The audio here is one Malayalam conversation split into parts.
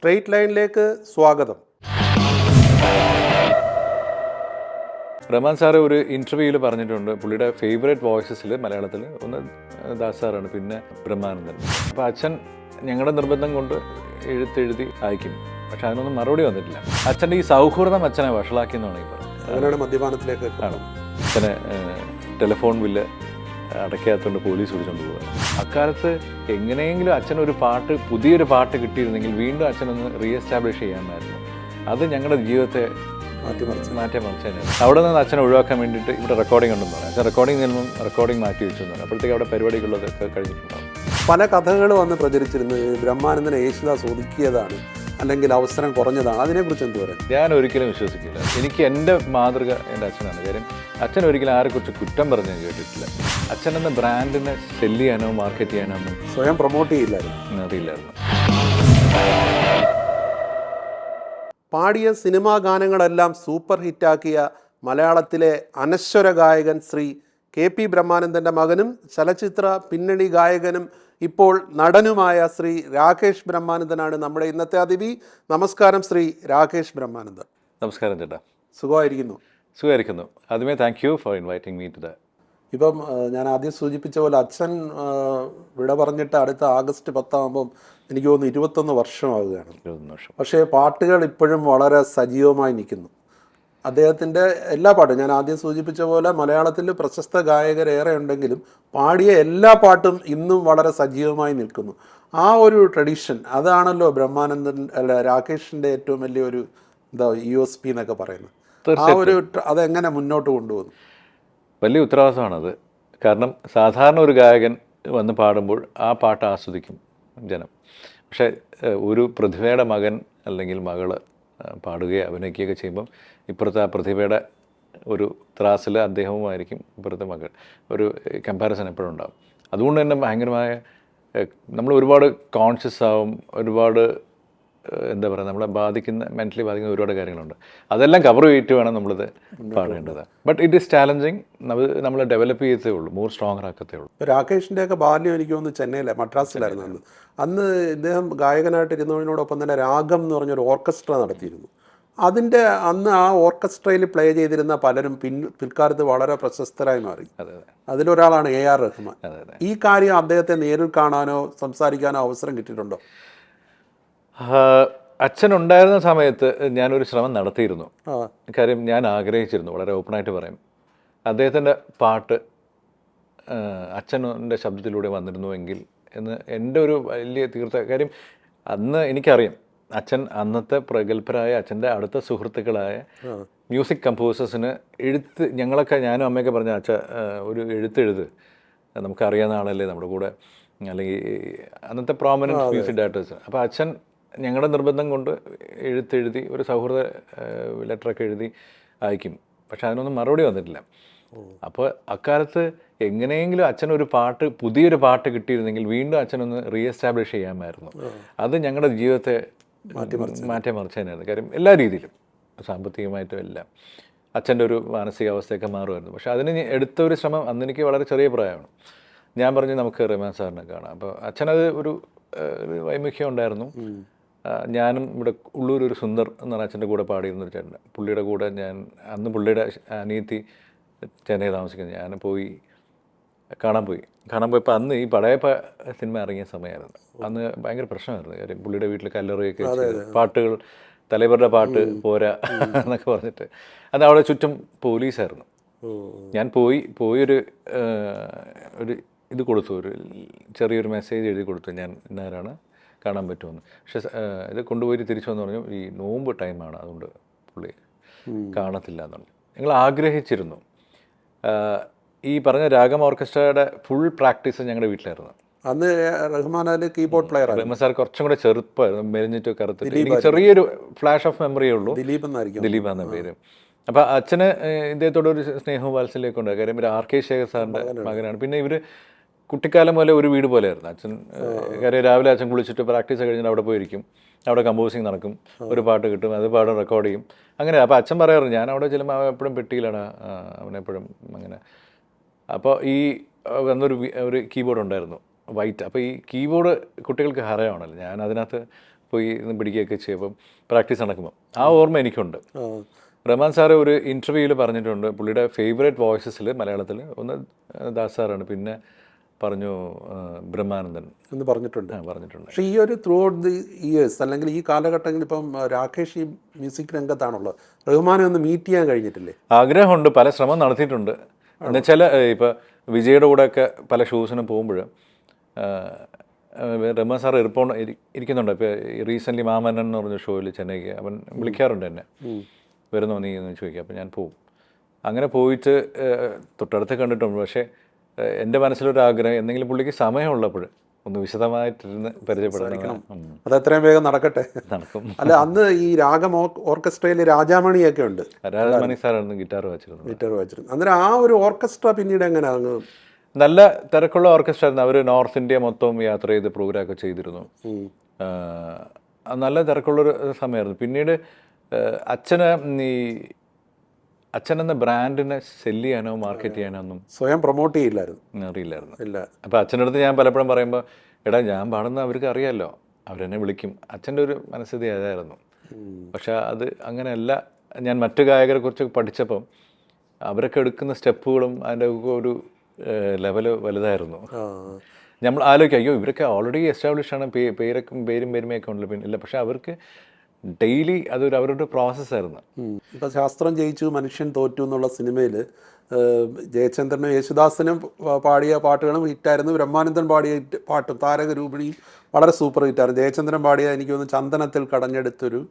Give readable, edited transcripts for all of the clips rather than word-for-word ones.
സ്ട്രെയിറ്റ് ലൈനിലേക്ക് സ്വാഗതം. റഹ്മാൻ സാറ് ഒരു ഇൻ്റർവ്യൂവിൽ പറഞ്ഞിട്ടുണ്ട്, പുള്ളിയുടെ ഫേവറേറ്റ് വോയിസസിൽ മലയാളത്തിൽ ഒന്ന് ദാസ് സാറാണ്, പിന്നെ ബ്രഹ്മാനന്ദൻ. അപ്പോൾ അച്ഛൻ ഞങ്ങളുടെ നിർബന്ധം കൊണ്ട് എഴുത്തെഴുതി അയക്കും, പക്ഷെ അതിനൊന്നും മറുപടി വന്നിട്ടില്ല. അച്ഛൻ്റെ ഈ സൗഹൃദം അച്ഛനെ വഷളാക്കിയെന്നാണ് ഈ പറയുന്നത്. അങ്ങനെയാണ് മദ്യപാനത്തിലേക്ക് ആണ്. അച്ഛനെ ടെലിഫോൺ ബില്ല് അടയ്ക്കാത്തതുകൊണ്ട് പോലീസ് പിടിച്ചുകൊണ്ട് പോകുക. അക്കാലത്ത് എങ്ങനെയെങ്കിലും അച്ഛനൊരു പാട്ട്, പുതിയൊരു പാട്ട് കിട്ടിയിരുന്നെങ്കിൽ വീണ്ടും അച്ഛനൊന്ന് റീഎസ്റ്റാബ്ലിഷ് ചെയ്യാമായിരുന്നു. അത് ഞങ്ങളുടെ ജീവിതത്തെ മാറ്റിമറിച്ചതിനാണ്. അവിടെ നിന്ന് അച്ഛനെ ഒഴിവാക്കാൻ വേണ്ടിയിട്ട് ഇവിടെ റെക്കോർഡിംഗ് ഉണ്ടെന്ന് പറഞ്ഞു. അച്ഛൻ റെക്കോർഡിംഗ് നിന്നും റെക്കോർഡിംഗ് മാറ്റി വെച്ചു എന്ന് പറഞ്ഞു. അപ്പോഴത്തേക്ക് അവിടെ പരിപാടികളുള്ളതൊക്കെ കഴിഞ്ഞിട്ടുണ്ടാകും. പല കഥകൾ വന്ന് പ്രചരിച്ചിരുന്നത് ബ്രഹ്മാനന്ദനെ യേശുദാസ് ഒതുക്കിയതാണ്, അല്ലെങ്കിൽ അവസരം കുറഞ്ഞതാണ്. അതിനെക്കുറിച്ച് എന്ത് പറയാം? ഞാൻ ഒരിക്കലും വിശ്വസിക്കില്ല. എനിക്ക് എൻ്റെ മാതൃക എൻ്റെ അച്ഛനാണ്. കാര്യം അച്ഛൻ ഒരിക്കലും ആരെക്കുറിച്ച് കുറ്റം പറഞ്ഞ് ഞാൻ കേട്ടിട്ടില്ല. അച്ഛൻ എന്ന ബ്രാൻഡിനെ സെല്ല് ചെയ്യാനോ മാർക്കറ്റ് ചെയ്യാനോ ഒന്നും സ്വയം പ്രൊമോട്ട് ചെയ്യില്ലായിരുന്നു, അറിയില്ലായിരുന്നു. പാടിയ സിനിമാ ഗാനങ്ങളെല്ലാം സൂപ്പർ ഹിറ്റാക്കിയ മലയാളത്തിലെ അനശ്വര ഗായകൻ ശ്രീ KP ബ്രഹ്മാനന്ദൻ്റെ മകനും ചലച്ചിത്ര പിന്നണി ഗായകനും ഇപ്പോൾ നടനുമായ ശ്രീ രാകേഷ് ബ്രഹ്മാനന്ദനാണ് നമ്മുടെ ഇന്നത്തെ അതിഥി. നമസ്കാരം ശ്രീ രാകേഷ് ബ്രഹ്മാനന്ദൻ. നമസ്കാരം ചേട്ടാ. സുഖമായിരിക്കുന്നു. ആദ്യമേ thank you for inviting me to the. ഇപ്പം ഞാൻ ആദ്യം സൂചിപ്പിച്ച പോലെ അച്ഛൻ വിട പറഞ്ഞിട്ട് അടുത്ത ആഗസ്റ്റ് 10 ആകുമ്പം എനിക്ക് തോന്നുന്നു 21 വർഷമാവുകയാണ്. 21 വർഷം. പക്ഷേ പാട്ടുകൾ ഇപ്പോഴും വളരെ സജീവമായി നിൽക്കുന്നു. അദ്ദേഹത്തിൻ്റെ എല്ലാ പാട്ടും, ഞാൻ ആദ്യം സൂചിപ്പിച്ച പോലെ മലയാളത്തിൽ പ്രശസ്ത ഗായകരേറെ ഉണ്ടെങ്കിലും പാടിയ എല്ലാ പാട്ടും ഇന്നും വളരെ സജീവമായി നിൽക്കുന്നു. ആ ഒരു ട്രഡീഷൻ, അതാണല്ലോ ബ്രഹ്മാനന്ദൻ രാകേഷിൻ്റെ ഏറ്റവും വലിയൊരു USP എന്നൊക്കെ പറയുന്നത്. ആ ഒരു അതെങ്ങനെ മുന്നോട്ട് കൊണ്ടുപോകുന്നു? വലിയ ഉത്തരവാദിത്തമാണത്. കാരണം സാധാരണ ഒരു ഗായകൻ വന്ന് പാടുമ്പോൾ ആ പാട്ട് ആസ്വദിക്കും ജനം. പക്ഷേ ഒരു പ്രതിഭയുടെ മകൻ അല്ലെങ്കിൽ മകൾ പാടുകയോ അഭിനയിക്കുകയൊക്കെ ചെയ്യുമ്പം ഇപ്പുറത്തെ ആ പ്രതിഭയുടെ ഒരു ത്രാസിൽ അദ്ദേഹവുമായിരിക്കും ഇപ്പുറത്തെ മകൾ. ഒരു കമ്പാരിസൺ എപ്പോഴും ഉണ്ടാകും. അതുകൊണ്ട് തന്നെ ഭയങ്കരമായ നമ്മൾ ഒരുപാട് കോൺഷ്യസ് ആവും. ഒരുപാട് എന്താ പറയുക, നമ്മളെ മെൻ്റലി ബാധിക്കുന്ന ഒരുപാട് കാര്യങ്ങളുണ്ട്. അതെല്ലാം കവർ ചെയ്തിട്ട് വേണം നമ്മളിത് പാടേണ്ടത്. But it is challenging. നമ്മൾ ഡെവലപ്പ് ചെയ്തേ ഉള്ളൂ, മോർ സ്ട്രോങ്ങർ ആക്കത്തേ ഉള്ളൂ. രാകേഷിൻ്റെയൊക്കെ ബാല്യം എനിക്ക് തോന്നുന്നു ചെന്നൈയിലെ മദ്രാസിലായിരുന്നു. അന്ന് ഇദ്ദേഹം ഗായകനായിട്ട് ഇരുന്നതിനോടൊപ്പം തന്നെ രാഗം എന്ന് പറഞ്ഞൊരു ഓർക്കസ്ട്ര നടത്തിയിരുന്നു. അന്ന് ആ ഓർക്കസ്ട്രയിൽ പ്ലേ ചെയ്തിരുന്ന പലരും പിൽക്കാലത്ത് വളരെ പ്രശസ്തരായി മാറി. അതിലൊരാളാണ് AR റഹ്മാൻ. ഈ കാര്യം അദ്ദേഹത്തെ നേരിൽ കാണാനോ സംസാരിക്കാനോ അവസരം കിട്ടിയിട്ടുണ്ടോ? അച്ഛനുണ്ടായിരുന്ന സമയത്ത് ഞാനൊരു ശ്രമം നടത്തിയിരുന്നു. കാര്യം ഞാൻ ആഗ്രഹിച്ചിരുന്നു, വളരെ ഓപ്പണായിട്ട് പറയും, അദ്ദേഹത്തിൻ്റെ പാട്ട് അച്ഛൻ്റെ ശബ്ദത്തിലൂടെ വന്നിരുന്നുവെങ്കിൽ എന്ന് എൻ്റെ ഒരു വലിയ കാര്യം. അന്ന് എനിക്കറിയാം അച്ഛൻ അന്നത്തെ പ്രഗത്ഭരായ അച്ഛൻ്റെ അടുത്ത സുഹൃത്തുക്കളായ മ്യൂസിക് കമ്പോസേഴ്സിന് ഞങ്ങളൊക്കെ, ഞാനും അമ്മയൊക്കെ പറഞ്ഞ ഒരു എഴുത്ത് നമുക്കറിയാവുന്ന ആളല്ലേ നമ്മുടെ കൂടെ, അല്ലെങ്കിൽ അന്നത്തെ പ്രോമിനൻറ്റ് മ്യൂസിക് ഡയറക്ടേഴ്സ്. അപ്പോൾ അച്ഛൻ ഞങ്ങളുടെ നിർബന്ധം കൊണ്ട് എഴുത്തെഴുതി ഒരു സൗഹൃദ ലെറ്ററൊക്കെ എഴുതി അയക്കും, പക്ഷെ അതിനൊന്നും മറുപടി വന്നിട്ടില്ല. അപ്പോൾ അക്കാലത്ത് എങ്ങനെയെങ്കിലും അച്ഛനൊരു പാട്ട്, പുതിയൊരു പാട്ട് കിട്ടിയിരുന്നെങ്കിൽ വീണ്ടും അച്ഛനൊന്ന് റീഎസ്റ്റാബ്ലിഷ് ചെയ്യാമായിരുന്നു. അത് ഞങ്ങളുടെ ജീവിതത്തെ മാറ്റിമറിച്ചതിനായിരുന്നു. കാര്യം എല്ലാ രീതിയിലും, സാമ്പത്തികമായിട്ടും എല്ലാം അച്ഛൻ്റെ ഒരു മാനസികാവസ്ഥയൊക്കെ മാറുമായിരുന്നു. പക്ഷെ അതിന് എടുത്ത ഒരു ശ്രമം, അന്ന് എനിക്ക് വളരെ ചെറിയ പ്രായമാണ്. ഞാൻ പറഞ്ഞു നമുക്ക് റഹ്മാൻ സാറിനെ കാണാം. അപ്പോൾ അച്ഛനത് ഒരു വൈമുഖ്യം ഉണ്ടായിരുന്നു. ഞാനും ഇവിടെ ഉള്ളൂർ ഒരു സുന്ദർ എന്ന് പറഞ്ഞ അച്ഛൻ്റെ കൂടെ പാടിയിരുന്നൊരു ചേട്ടൻ, പുള്ളിയുടെ കൂടെ ഞാൻ അന്ന് പുള്ളിയുടെ അനിയത്തി ചെന്നൈ താമസിക്കുന്നത്, ഞാൻ കാണാൻ പോയപ്പോൾ അന്ന് ഈ പടയപ്പ സിനിമ ഇറങ്ങിയ സമയമായിരുന്നു. അന്ന് ഭയങ്കര പ്രശ്നമായിരുന്നു. കാര്യം പുള്ളിയുടെ വീട്ടിൽ കല്ലറയൊക്കെ പാട്ടുകൾ, തലവരുടെ പാട്ട് പോരാ എന്നൊക്കെ പറഞ്ഞിട്ട് അത് അവിടെ ചുറ്റും പോലീസായിരുന്നു. ഞാൻ പോയൊരു ഇത് കൊടുത്തു, ഒരു ചെറിയൊരു മെസ്സേജ് എഴുതി കൊടുത്തു, ഞാൻ ഇന്നാരാണ്, കാണാൻ പറ്റുമെന്ന്. പക്ഷെ ഇത് കൊണ്ടുപോയി തിരിച്ചു വന്ന് പറഞ്ഞു ഈ നോമ്പ് ടൈമാണ്, അതുകൊണ്ട് പുള്ളി കാണത്തില്ല എന്നുണ്ട്. ഞങ്ങൾ ആഗ്രഹിച്ചിരുന്നു. ഈ പറഞ്ഞ രാഗം ഓർക്കസ്ട്രയുടെ ഫുൾ പ്രാക്ടീസ് ഞങ്ങളുടെ വീട്ടിലായിരുന്നു. അന്ന് Rahman keyboard player. Rahman sir കുറച്ചും കൂടെ ചെറുപ്പമായിരുന്നു, മെലിഞ്ഞിട്ട് കറുത്തിട്ട്. എനിക്ക് ചെറിയൊരു ഫ്ലാഷ് ഓഫ് മെമ്മറിയേ ഉള്ളൂ. ദിലീപ് എന്ന പേര്. അപ്പോൾ അച്ഛന് ഇദ്ദേഹത്തോടൊരു സ്നേഹവും വാത്സല്യമൊക്കെ ഉണ്ട്. കാര്യം RK ശേഖർ സാറിൻ്റെ മകനാണ്. പിന്നെ ഇവർ കുട്ടിക്കാലം പോലെ ഒരു വീട് പോലെയായിരുന്നു. അച്ഛൻ കാര്യം രാവിലെ അച്ഛൻ കുളിച്ചിട്ട് പ്രാക്ടീസ് കഴിഞ്ഞിട്ട് അവിടെ പോയിരിക്കും, അവിടെ കമ്പോസിങ് നടക്കും, ഒരു പാട്ട് കിട്ടും, അത് പാടും, റെക്കോർഡ് ചെയ്യും, അങ്ങനെ. അപ്പോൾ അച്ഛൻ പറയാറുണ്ട്, ഞാൻ അവിടെ ചെല്ലുമ്പോൾ എപ്പോഴും പെട്ടിയിലാണ് അവനെപ്പോഴും അങ്ങനെ. അപ്പോൾ ഈ ഒരു കീബോർഡ് ഉണ്ടായിരുന്നു, വൈറ്റ്. അപ്പോൾ ഈ കീബോർഡ് കുട്ടികൾക്ക് ഹരമാണല്ലോ. ഞാൻ അതിനകത്ത് പോയി ഇന്ന് പിടിക്കുകയൊക്കെ ചെയ്യുമ്പോൾ പ്രാക്ടീസ് നടക്കുമ്പോൾ ആ ഓർമ്മ എനിക്കുണ്ട്. ആ. റഹ്മാൻ സാറ് ഒരു ഇൻ്റർവ്യൂവിൽ പറഞ്ഞിട്ടുണ്ട് പുള്ളിയുടെ ഫേവറേറ്റ് വോയിസസിൽ മലയാളത്തിൽ ഒന്ന് ദാസ് സാറാണ്, പിന്നെ പറഞ്ഞു ബ്രഹ്മാനന്ദൻ എന്ന് പറഞ്ഞിട്ടുണ്ട്. പറഞ്ഞിട്ടുണ്ട്. പക്ഷേ ഈ ഒരു ത്രൂ ഔട്ട് ദി ഇയേഴ്സ് അല്ലെങ്കിൽ ഈ കാലഘട്ടങ്ങളിൽ ഇപ്പം രാകേഷ് ഈ മ്യൂസിക് രംഗത്താണുള്ളത്, റഹ്മാനെ ഒന്ന് മീറ്റ് ചെയ്യാൻ കഴിഞ്ഞിട്ടില്ലേ? ആഗ്രഹമുണ്ട്, പല ശ്രമം നടത്തിയിട്ടുണ്ട്. എന്നുവെച്ചാൽ ഇപ്പോൾ വിജയുടെ കൂടെയൊക്കെ പല ഷൂസിനും പോകുമ്പോൾ റഹ്മാൻ സാർ ഇരിക്കുന്നുണ്ട്. ഇപ്പോൾ റീസെൻ്റ്ലി മാമന്നൻ എന്ന് പറഞ്ഞ ഷോയിൽ ചെന്നൈക്ക് അവൻ വിളിക്കാറുണ്ട് എന്നെ, വരുന്നോ നീ എന്ന് ചോദിക്കുക. അപ്പോൾ ഞാൻ പോവും. അങ്ങനെ പോയിട്ട് തൊട്ടടുത്ത് കണ്ടിട്ടുണ്ട്. പക്ഷേ എൻ്റെ മനസ്സിലൊരാഗ്രഹം എന്തെങ്കിലും പുള്ളിക്ക് സമയമുള്ളപ്പോൾ ഒന്ന് വിശദമായിട്ടിരുന്ന് പരിചയപ്പെടണം. അത് എത്രയും വേഗം നടക്കട്ടെ. നടക്കും. അല്ല, അന്ന് ഈ രാഗം ഓർക്കസ്ട്രയിൽ രാജാമണിയൊക്കെ ഉണ്ട്. രാജാമണി സാറാണ് ഗിറ്റാർ വായിച്ചിരുന്നത്. അന്നേരം ആ ഒരു ഓർക്കസ്ട്ര പിന്നീട് എങ്ങനെയാ? നല്ല തിരക്കുള്ള ഓർക്കസ്ട്ര ആയിരുന്നു. അവർ നോർത്ത് ഇന്ത്യ മൊത്തം യാത്ര ചെയ്ത് പ്രോഗ്രാമൊക്കെ ചെയ്തിരുന്നു. നല്ല തിരക്കുള്ളൊരു സമയമായിരുന്നു. പിന്നീട് അച്ഛനെന്ന ബ്രാൻഡിനെ സെല്ല് ചെയ്യാനോ മാർക്കറ്റ് ചെയ്യാനോ ഒന്നും സ്വയം പ്രൊമോട്ട് ചെയ്യില്ലായിരുന്നു, അറിയില്ലായിരുന്നു. ഇല്ല. അപ്പോൾ അച്ഛൻ്റെ അടുത്ത് ഞാൻ പലപ്പോഴും പറയുമ്പോൾ, എടാ ഞാൻ പാടുന്ന അവർക്ക് അറിയാമല്ലോ, അവരെന്നെ വിളിക്കും. അച്ഛൻ്റെ ഒരു മനസ്ഥിതി അതായിരുന്നു. പക്ഷെ അത് അങ്ങനെയല്ല. ഞാൻ മറ്റു ഗായകരെ കുറിച്ച് പഠിച്ചപ്പം അവരൊക്കെ എടുക്കുന്ന സ്റ്റെപ്പുകളും അതിൻ്റെ ഒരു ലെവല് വലുതായിരുന്നു. നമ്മൾ ആലോചിക്കുക, അയ്യോ ഇവരൊക്കെ ഓൾറെഡി എസ്റ്റാബ്ലിഷ് ആണ്, പേരും പെരുമയൊക്കെ ഉണ്ടല്ലോ. പിന്നെ ഇല്ല, പക്ഷെ അവർക്ക് ഡെയിലി അതൊരു അവരുടെ പ്രോസസ്സായിരുന്നു. ഇപ്പം ശാസ്ത്രം ജയിച്ചു മനുഷ്യൻ തോറ്റു എന്നുള്ള സിനിമയിൽ ജയചന്ദ്രനും യേശുദാസനും പാടിയ പാട്ടുകളും ഹിറ്റായിരുന്നു. ബ്രഹ്മാനന്ദൻ പാടിയ പാട്ടും താരകരൂപിണിയും വളരെ സൂപ്പർ ഹിറ്റായിരുന്നു. ജയചന്ദ്രൻ പാടിയ എനിക്ക് തോന്നുന്നു ചന്ദനത്തിൽ കടഞ്ഞെടുത്തൊരു,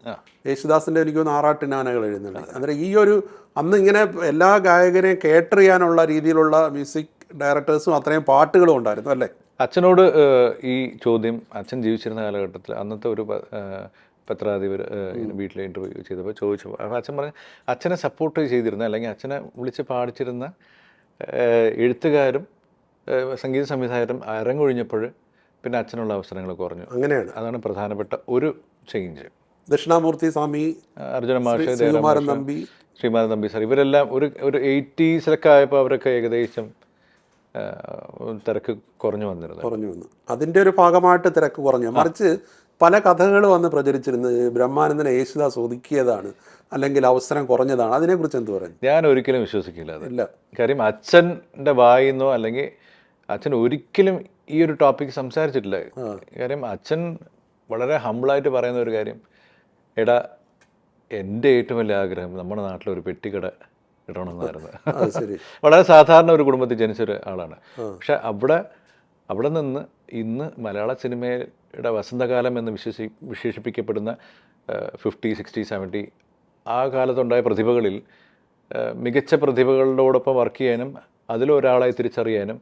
യേശുദാസിൻ്റെ എനിക്ക് തോന്നുന്നു ആറാട്ടിനാനകൾ എഴുതുന്നുണ്ട്. അന്നേരം ഈ ഒരു അന്ന് ഇങ്ങനെ എല്ലാ ഗായകരെയും കേട്ടർ ചെയ്യാനുള്ള രീതിയിലുള്ള മ്യൂസിക് ഡയറക്ടേഴ്സും അത്രയും പാട്ടുകളും ഉണ്ടായിരുന്നു അല്ലേ? അച്ഛനോട് ഈ ചോദ്യം അച്ഛൻ ജീവിച്ചിരുന്ന കാലഘട്ടത്തിൽ അന്നത്തെ ഒരു പത്രാധിപർ വീട്ടിലെ ഇൻ്റർവ്യൂ ചെയ്തപ്പോൾ ചോദിച്ചു. അപ്പോൾ അച്ഛൻ പറഞ്ഞു അച്ഛനെ സപ്പോർട്ട് ചെയ്തിരുന്ന അല്ലെങ്കിൽ അച്ഛനെ വിളിച്ച് പാടിച്ചിരുന്ന എഴുത്തുകാരും സംഗീത സംവിധായകരും അരങ്ങൊഴിഞ്ഞപ്പോൾ പിന്നെ അച്ഛനുള്ള അവസരങ്ങൾ കുറഞ്ഞു. അങ്ങനെയാണ്, അതാണ് പ്രധാനപ്പെട്ട ഒരു ചേഞ്ച്. ദക്ഷിണാമൂർത്തി സ്വാമി, അർജുന മാഷ്, ശ്രീമാരൻ തമ്പി സാർ, ഇവരെല്ലാം ഒരു 80s ആയപ്പോൾ അവരൊക്കെ ഏകദേശം തിരക്ക് കുറഞ്ഞു വന്നു. അതിൻ്റെ ഒരു ഭാഗമായിട്ട് തിരക്ക് കുറഞ്ഞു. മറിച്ച് പല കഥകൾ വന്ന് പ്രചരിച്ചിരുന്നത് ബ്രഹ്മാനന്ദനെ യേശുദാസ് ഒതുക്കിയതാണ് അല്ലെങ്കിൽ അവസരം കുറഞ്ഞതാണ്. അതിനെക്കുറിച്ച് എന്ത് പറയും? ഞാൻ ഒരിക്കലും വിശ്വസിക്കില്ല അതില്ല. കാര്യം അച്ഛൻ്റെ വായിന്നോ അല്ലെങ്കിൽ അച്ഛൻ ഒരിക്കലും ഈ ഒരു ടോപ്പിക്ക് സംസാരിച്ചിട്ടില്ല. കാര്യം അച്ഛൻ വളരെ ഹമ്പിളായിട്ട് പറയുന്ന ഒരു കാര്യം, എടാ എൻ്റെ ഏറ്റവും വലിയ ആഗ്രഹം നമ്മുടെ നാട്ടിലൊരു പെട്ടിക്കട ഇടണമെന്നായിരുന്നു. വളരെ സാധാരണ ഒരു കുടുംബത്തിൽ ജനിച്ചൊരു ആളാണ്. പക്ഷെ അവിടെ നിന്ന് ഇന്ന് മലയാള സിനിമയുടെ വസന്തകാലം എന്ന് വിശേഷിപ്പിക്കപ്പെടുന്ന 50, 60, 70 ആ കാലത്തുണ്ടായ പ്രതിഭകളിൽ മികച്ച പ്രതിഭകളോടൊപ്പം വർക്ക് ചെയ്യാനും അതിലൊരാളായി തിരിച്ചറിയാനും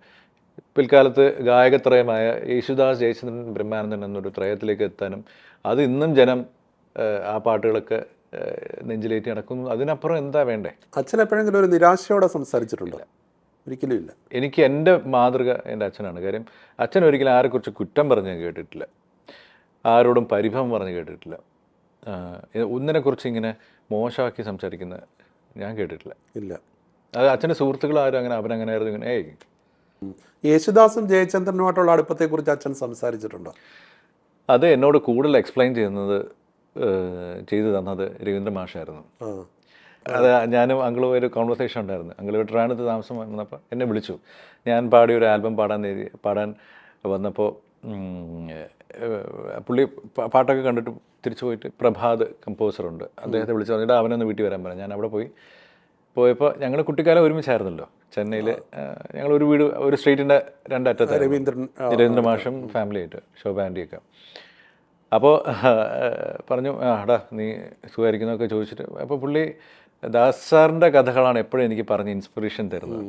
പിൽക്കാലത്ത് ഗായകത്രയമായ യേശുദാസ്, ജയചന്ദ്രൻ, ബ്രഹ്മാനന്ദൻ എന്നൊരു ത്രയത്തിലേക്ക് എത്താനും അത് ഇന്നും ജനം ആ പാട്ടുകളൊക്കെ നെഞ്ചിലേറ്റി നടക്കുന്നു. അതിനപ്പുറം എന്താ വേണ്ടേ? അച്ഛൻ എപ്പോഴെങ്കിലും ഒരു നിരാശയോടെ സംസാരിച്ചിട്ടുണ്ടോ? ഒരിക്കലും ഇല്ല. എനിക്ക് എൻ്റെ മാതൃക എൻ്റെ അച്ഛനാണ്. കാര്യം അച്ഛൻ ഒരിക്കലും ആരെക്കുറിച്ച് കുറ്റം പറഞ്ഞ് കേട്ടിട്ടില്ല, ആരോടും പരിഭവം പറഞ്ഞ് കേട്ടിട്ടില്ല, ഒന്നിനെക്കുറിച്ച് ഇങ്ങനെ മോശമാക്കി സംസാരിക്കുന്നത് ഞാൻ കേട്ടിട്ടില്ല. ഇല്ല. അത് അച്ഛൻ്റെ സുഹൃത്തുക്കൾ ആരും അങ്ങനെ അവനങ്ങനെ ആയിരുന്നു ഇങ്ങനെ. യേശുദാസും ജയചന്ദ്രനുമായിട്ടുള്ള അടുപ്പത്തെക്കുറിച്ച് അച്ഛൻ സംസാരിച്ചിട്ടുണ്ടോ? അത് എന്നോട് കൂടുതൽ എക്സ്പ്ലെയിൻ ചെയ്തു തന്നത് രവീന്ദ്ര മാഷായിരുന്നു. അത് ഞാനും അങ്കിളും ഒരു കോൺവെർസേഷൻ ഉണ്ടായിരുന്നു. അങ്കിൾ ട്രിവാൻഡ്രത്ത് താമസം വന്നപ്പോൾ എന്നെ വിളിച്ചു. ഞാൻ പാടിയ ഒരു ആൽബം പാടാൻ വന്നപ്പോൾ പുള്ളി പാട്ടൊക്കെ കണ്ടിട്ട് തിരിച്ചു പോയിട്ട് പ്രഭാത് കമ്പോസറുണ്ട്, അദ്ദേഹത്തെ വിളിച്ചു പറഞ്ഞിട്ട് അവനൊന്ന് വീട്ടിൽ വരാൻ പറഞ്ഞു. ഞാൻ അവിടെ പോയപ്പോൾ ഞങ്ങൾ കുട്ടിക്കാലം ഒരുമിച്ചായിരുന്നല്ലോ ചെന്നൈയിൽ. ഞങ്ങൾ ഒരു വീട് ഒരു സ്ട്രീറ്റിൻ്റെ രണ്ടറ്റത്ത്, രവീന്ദ്ര മാഷും ഫാമിലിയായിട്ട് ശോഭ ആൻറ്റിയൊക്കെ. അപ്പോൾ പറഞ്ഞു എടാ നീ സുഖമായിരിക്കുന്നതൊക്കെ ചോദിച്ചിട്ട്, അപ്പോൾ പുള്ളി ദാസ് സാറിൻ്റെ കഥകളാണ് എപ്പോഴും എനിക്ക് പറഞ്ഞ് ഇൻസ്പിറേഷൻ തരുന്നത്.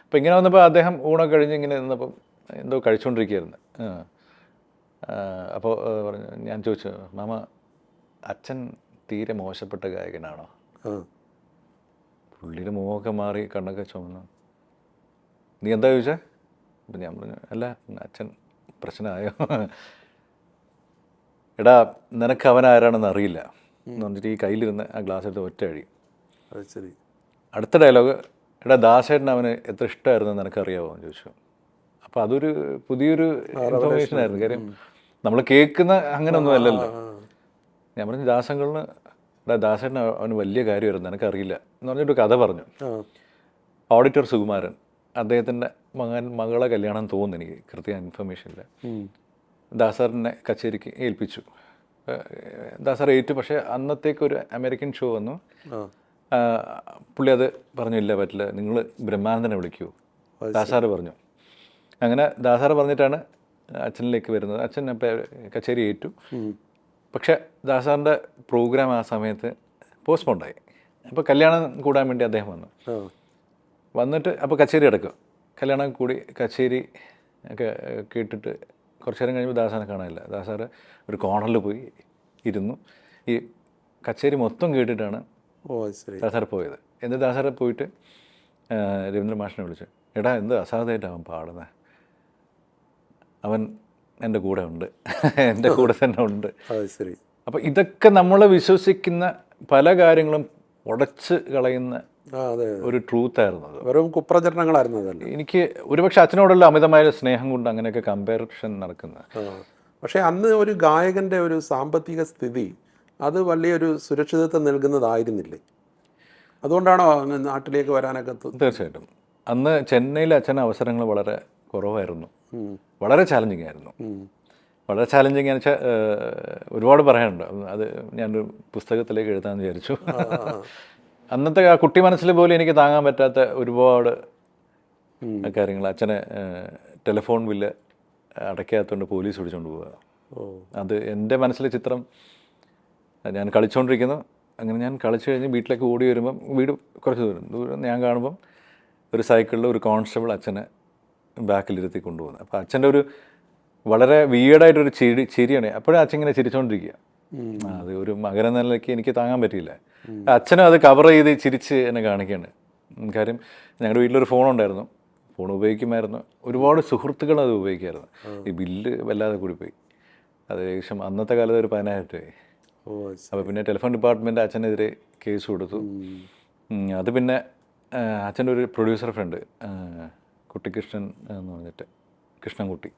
അപ്പോൾ ഇങ്ങനെ വന്നപ്പോൾ അദ്ദേഹം ഊണൊക്കെ കഴിഞ്ഞ് ഇങ്ങനെ നിന്നപ്പം എന്തോ കഴിച്ചുകൊണ്ടിരിക്കുകയായിരുന്നു. അപ്പോൾ പറഞ്ഞു, ഞാൻ ചോദിച്ചു, മാമ അച്ഛൻ തീരെ മോശപ്പെട്ട ഗായകനാണോ? പുള്ളിയുടെ മുഖമൊക്കെ മാറി കണ്ണൊക്കെ ചുമന്നു. നീ എന്താ ചോദിച്ചേ? അപ്പം ഞാൻ പറഞ്ഞു, അല്ല അച്ഛൻ പ്രശ്നമായോ? എടാ നിനക്ക് അവൻ ആരാണെന്ന് അറിയില്ല എന്ന് പറഞ്ഞിട്ട് ഈ കയ്യിലിരുന്ന് ആ ഗ്ലാസ് എടുത്ത് ഒറ്റ അഴി. ശരി. അടുത്ത ഡയലോഗ്, എടാ ദാസേട്ടൻ അവന് എത്ര ഇഷ്ടമായിരുന്നു നിനക്കറിയാമോ എന്ന് ചോദിച്ചു. അപ്പോൾ അതൊരു പുതിയൊരു ഇൻഫർമേഷൻ ആയിരുന്നു. കാര്യം നമ്മൾ കേൾക്കുന്ന അങ്ങനെയൊന്നും അല്ലല്ലോ. ഞാൻ പറഞ്ഞു ദാസങ്ങളിന് ദാസേട്ടൻ അവന് വലിയ കാര്യമായിരുന്നു എനിക്കറിയില്ല എന്ന് പറഞ്ഞിട്ട് കഥ പറഞ്ഞു. ഓഡിറ്റർ സുകുമാരൻ അദ്ദേഹത്തിൻ്റെ മകളെ കല്യാണം തോന്നുന്നു, എനിക്ക് കൃത്യ ഇൻഫർമേഷൻ ഇല്ല. ദാസാറിനെ കച്ചേരിക്ക് ഏൽപ്പിച്ചു. ദാസാർ ഏറ്റു. പക്ഷേ അന്നത്തേക്കൊരു അമേരിക്കൻ ഷോ വന്നു. പുള്ളി അത് പറഞ്ഞില്ല, പറ്റില്ല, നിങ്ങൾ ബ്രഹ്മാനന്ദനെ വിളിക്കൂ, ദാസാർ പറഞ്ഞു. അങ്ങനെ ദാസാർ പറഞ്ഞിട്ടാണ് അച്ഛനിലേക്ക് വരുന്നത്. അച്ഛൻ അപ്പം കച്ചേരി ഏറ്റു. പക്ഷേ ദാസാറിൻ്റെ പ്രോഗ്രാം ആ സമയത്ത് പോസ്റ്റ്പോണ്ടായി. അപ്പോൾ കല്യാണം കൂടാൻ വേണ്ടി അദ്ദേഹം വന്നു. വന്നിട്ട് അപ്പോൾ കച്ചേരി അടക്കുക, കല്യാണം കൂടി കച്ചേരി ഒക്കെ കേട്ടിട്ട് കുറച്ച് നേരം കഴിയുമ്പോൾ ദാസാറിനെ കാണാനില്ല. ദാസാർ ഒരു കോർണറിൽ പോയി ഇരുന്നു. ഈ കച്ചേരി മൊത്തം കേട്ടിട്ടാണ് ദാസാർ പോയത്. എന്നിട്ട് ദാസാർ പോയിട്ട് രവീന്ദ്ര മാഷിനെ വിളിച്ചു, എടാ എന്ത് അസാധ്യമായിട്ട് അവൻ പാടുന്നത്, അവൻ എൻ്റെ കൂടെ ഉണ്ട്, എൻ്റെ കൂടെ തന്നെ ഉണ്ട്. അപ്പോൾ ഇതൊക്കെ നമ്മൾ വിശ്വസിക്കുന്ന പല കാര്യങ്ങളും ഉടച്ച് കളയുന്ന ഒരു ട്രൂത്തായിരുന്നു അത്. വെറും കുപ്രചരണങ്ങളായിരുന്നു അതല്ല. എനിക്ക് ഒരുപക്ഷെ അച്ഛനോടുള്ള അമിതമായ സ്നേഹം കൊണ്ട് അങ്ങനെയൊക്കെ കമ്പാരിഷൻ നടക്കുന്നത്. പക്ഷേ അന്ന് ഒരു ഗായകൻ്റെ ഒരു സാമ്പത്തിക സ്ഥിതി അത് വലിയൊരു സുരക്ഷിതത്വം നൽകുന്നതായിരുന്നില്ലേ? അതുകൊണ്ടാണോ നാട്ടിലേക്ക് വരാനൊക്കെ? തീർച്ചയായിട്ടും അന്ന് ചെന്നൈയിൽ അച്ഛന് അവസരങ്ങൾ വളരെ കുറവായിരുന്നു, വളരെ ചാലഞ്ചിങ് ആയിരുന്നു. വളരെ ചാലഞ്ചിങ് എന്ന് വെച്ചാൽ ഒരുപാട് പറയാനുണ്ട്. അത് ഞാനൊരു പുസ്തകത്തിലേക്ക് എഴുതാമെന്ന് വിചാരിച്ചു. അന്നത്തെ ആ കുട്ടി മനസ്സിൽ പോലും എനിക്ക് താങ്ങാൻ പറ്റാത്ത ഒരുപാട് കാര്യങ്ങൾ. അച്ഛനെ ടെലിഫോൺ ബില്ല് അടയ്ക്കാത്തതുകൊണ്ട് പോലീസ് പിടിച്ചുകൊണ്ട് പോവുക. അത് എൻ്റെ മനസ്സിലെ ചിത്രം. ഞാൻ കളിച്ചുകൊണ്ടിരിക്കുന്നു. അങ്ങനെ ഞാൻ കളിച്ചു കഴിഞ്ഞ് വീട്ടിലേക്ക് ഓടി വരുമ്പം, വീട് കുറച്ച് ദൂരം ഞാൻ കാണുമ്പം ഒരു സൈക്കിളിൽ ഒരു കോൺസ്റ്റബിൾ അച്ഛനെ ബാക്കിലിരുത്തി കൊണ്ടുപോകുന്നത്. അപ്പോൾ അച്ഛൻ്റെ ഒരു വളരെ വിയേഡായിട്ടൊരു ചിരിയാണ്. അപ്പോഴും അച്ഛൻ ഇങ്ങനെ ചിരിച്ചുകൊണ്ടിരിക്കുക. അത് ഒരു മകനെന്ന നിലയ്ക്ക് എനിക്ക് താങ്ങാൻ പറ്റിയില്ല. അച്ഛനും അത് കവർ ചെയ്ത് ചിരിച്ച് എന്നെ കാണിക്കുകയാണ്. കാര്യം ഞങ്ങളുടെ വീട്ടിലൊരു ഫോണുണ്ടായിരുന്നു, ഫോൺ ഉപയോഗിക്കുമായിരുന്നു. ഒരുപാട് സുഹൃത്തുക്കൾ അത് ഉപയോഗിക്കുമായിരുന്നു. ഈ ബില്ല് വല്ലാതെ കൂടിപ്പോയി. അത് ഏകദേശം അന്നത്തെ കാലത്ത് ഒരു 10,000 രൂപയായി. അപ്പോൾ പിന്നെ ടെലിഫോൺ ഡിപ്പാർട്ട്മെൻറ്റ് അച്ഛനെതിരെ കേസ് കൊടുത്തു. അത് പിന്നെ അച്ഛൻ്റെ ഒരു പ്രൊഡ്യൂസർ ഫ്രണ്ട് കുട്ടിക്കൃഷ്ണൻ എന്ന് പറഞ്ഞിട്ട്, കൃഷ്ണൻകുട്ടി,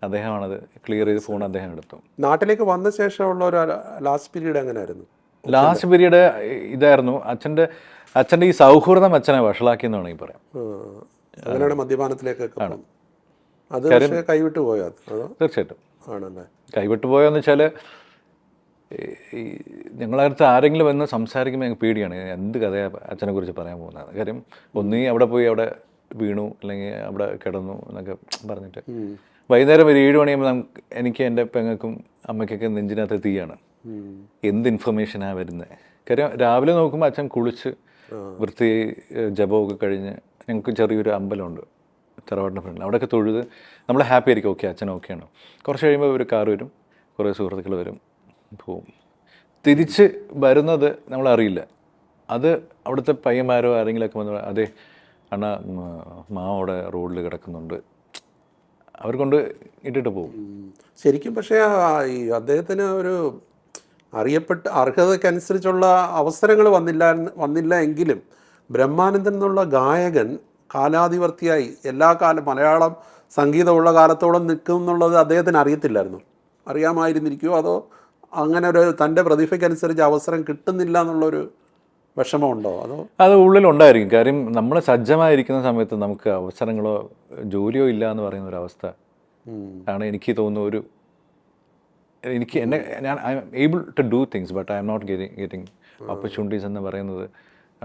അദ്ദേഹമാണത് ക്ലിയർ ചെയ്ത് ഫോൺ അദ്ദേഹം എടുത്തു. നാട്ടിലേക്ക് വന്ന ശേഷമുള്ള ഒരു ലാസ്റ്റ് പീരീഡ് എങ്ങനെയായിരുന്നു? ലാസ്റ്റ് പീരീഡ് ഇതായിരുന്നു. അച്ഛൻ്റെ ഈ സൗഹൃദം അച്ഛനെ വഷളാക്കിയെന്ന് വേണമെങ്കിൽ പറയാം. അങ്ങനെയാണ് മദ്യപാനത്തിലേക്കൊക്കെ ആണ്. അത് കൈവിട്ടു പോയോ? തീർച്ചയായിട്ടും ആണല്ലേ. കൈവിട്ടു പോയോന്ന് വെച്ചാൽ ഈ ഞങ്ങളടുത്ത് ആരെങ്കിലും വന്ന് സംസാരിക്കുമ്പോൾ ഞങ്ങൾക്ക് പേടിയാണ് എന്ത് കഥയാണ് അച്ഛനെ കുറിച്ച് പറയാൻ പോകുന്നത്. കാര്യം ഒന്നീ അവിടെ പോയി അവിടെ വീണു, അല്ലെങ്കിൽ അവിടെ കിടന്നു എന്നൊക്കെ പറഞ്ഞിട്ട് വൈകുന്നേരം ഒരു 7 മണിയാകുമ്പോൾ എനിക്ക് എൻ്റെ പെങ്ങൾക്കും അമ്മയ്ക്കൊക്കെ നെഞ്ചിനകത്ത് തീയാണ്. എന്ത് ഇൻഫർമേഷനാണ് വരുന്നത്. കാര്യം രാവിലെ നോക്കുമ്പോൾ അച്ഛൻ കുളിച്ച് വൃത്തി ജപമൊക്കെ കഴിഞ്ഞ്, ഞങ്ങൾക്ക് ചെറിയൊരു അമ്പലമുണ്ട് തറവാടിൻ്റെ ഫ്രണ്ടിൽ, അവിടെയൊക്കെ തൊഴുത് നമ്മൾ ഹാപ്പി ആയിരിക്കും. ഓക്കെ, അച്ഛൻ ഓക്കെയാണ്. കുറച്ച് കഴിയുമ്പോൾ ഒരു കാർ വരും, കുറേ സുഹൃത്തുക്കൾ വരും, പോവും. തിരിച്ച് വരുന്നത് നമ്മളറിയില്ല. അത് അവിടുത്തെ പയ്യന്മാരോ ആരെങ്കിലുമൊക്കെ വന്ന്, അതെ അണ്ണാ മാവ് അവിടെ റോഡിൽ കിടക്കുന്നുണ്ട്, അവർ കൊണ്ട് ഇട്ടിട്ട് പോകും. ശരിക്കും പക്ഷേ ഈ അദ്ദേഹത്തിന് ഒരു അറിയപ്പെട്ട അർഹതയ്ക്കനുസരിച്ചുള്ള അവസരങ്ങൾ വന്നില്ല എങ്കിലും ബ്രഹ്മാനന്ദൻ എന്നുള്ള ഗായകൻ കാലാധിവർത്തിയായി എല്ലാ മലയാളം സംഗീതമുള്ള കാലത്തോളം നിൽക്കും എന്നുള്ളത് അദ്ദേഹത്തിന് അറിയത്തില്ലായിരുന്നു. അറിയാമായിരുന്നിരിക്കുമോ? അതോ അങ്ങനെ ഒരു തൻ്റെ പ്രതിഭയ്ക്കനുസരിച്ച് അവസരം കിട്ടുന്നില്ല എന്നുള്ളൊരു വിഷമമുണ്ടോ? അത് ഉള്ളിലുണ്ടായിരിക്കും. കാര്യം നമ്മൾ സജ്ജമായിരിക്കുന്ന സമയത്ത് നമുക്ക് അവസരങ്ങളോ ജോലിയോ ഇല്ല എന്ന് പറയുന്ന ഒരു അവസ്ഥ ആണ് എനിക്ക് തോന്നുന്നു. എനിക്ക് ഞാൻ I am able to do things but I am not getting opportunities എന്ന് പറയുന്നത്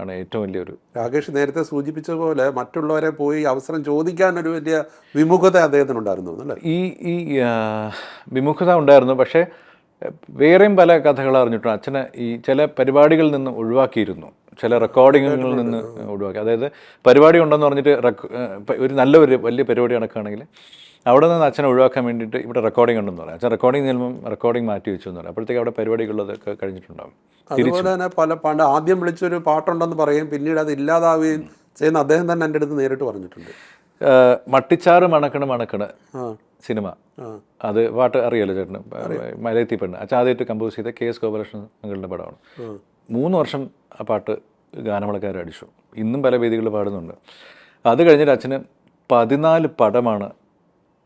ആണ് ഏറ്റവും വലിയൊരു. രാകേഷ് നേരത്തെ സൂചിപ്പിച്ച പോലെ മറ്റുള്ളവരെ പോയി അവസരം ചോദിക്കാനൊരു വലിയ വിമുഖത അദ്ദേഹത്തിനുണ്ടായിരുന്നു അല്ലേ? ഈ വിമുഖത ഉണ്ടായിരുന്നു. പക്ഷേ വേറെയും പല കഥകൾ അറിഞ്ഞിട്ടുണ്ട്. അച്ഛനെ ഈ ചില പരിപാടികളിൽ നിന്ന് ഒഴിവാക്കിയിരുന്നു, ചില റെക്കോർഡിങ്ങുകളിൽ നിന്ന് ഒഴിവാക്കി. അതായത് പരിപാടി ഉണ്ടെന്ന് പറഞ്ഞിട്ട് ഒരു വലിയ പരിപാടി നടക്കുകയാണെങ്കിൽ അവിടെ നിന്ന് അച്ഛനെ ഒഴിവാക്കാൻ വേണ്ടിയിട്ട് ഇവിടെ റെക്കോർഡിംഗ് ഉണ്ടെന്ന് പറയാം. അച്ഛൻ റെക്കോർഡിംഗ് ചെല്ലുമ്പം റെക്കോർഡിംഗ് മാറ്റി വെച്ചു എന്ന് പറയാം. അപ്പോഴത്തേക്ക് അവിടെ പരിപാടികളൊക്കെ കഴിഞ്ഞിട്ടുണ്ടാകും. അതുപോലെ തന്നെ പണ്ട് ആദ്യം വിളിച്ചൊരു പാട്ടുണ്ടെന്ന് പറയും, പിന്നീട് അത് ഇല്ലാതാവുകയും ചെയ്യുന്ന അദ്ദേഹം തന്നെ എൻ്റെ അടുത്ത് നേരിട്ട് പറഞ്ഞിട്ടുണ്ട്. മട്ടിച്ചാറ് മണക്കണ് സിനിമ, അത് പാട്ട് അറിയാലോ ചേട്ടന്, മലയത്തി പെണ്ണ്. അച്ഛൻ ആദ്യമായിട്ട് കമ്പോസ് ചെയ്ത KS ഗോപാലകൃഷ്ണൻ അങ്കിളുടെ പടമാണ്. 3 വർഷം ആ പാട്ട് ഗാനമേളക്കാർ അടിച്ചു. ഇന്നും പല വേദികളിൽ പാടുന്നുണ്ട്. അത് കഴിഞ്ഞിട്ട് അച്ഛന് 14 പടമാണ്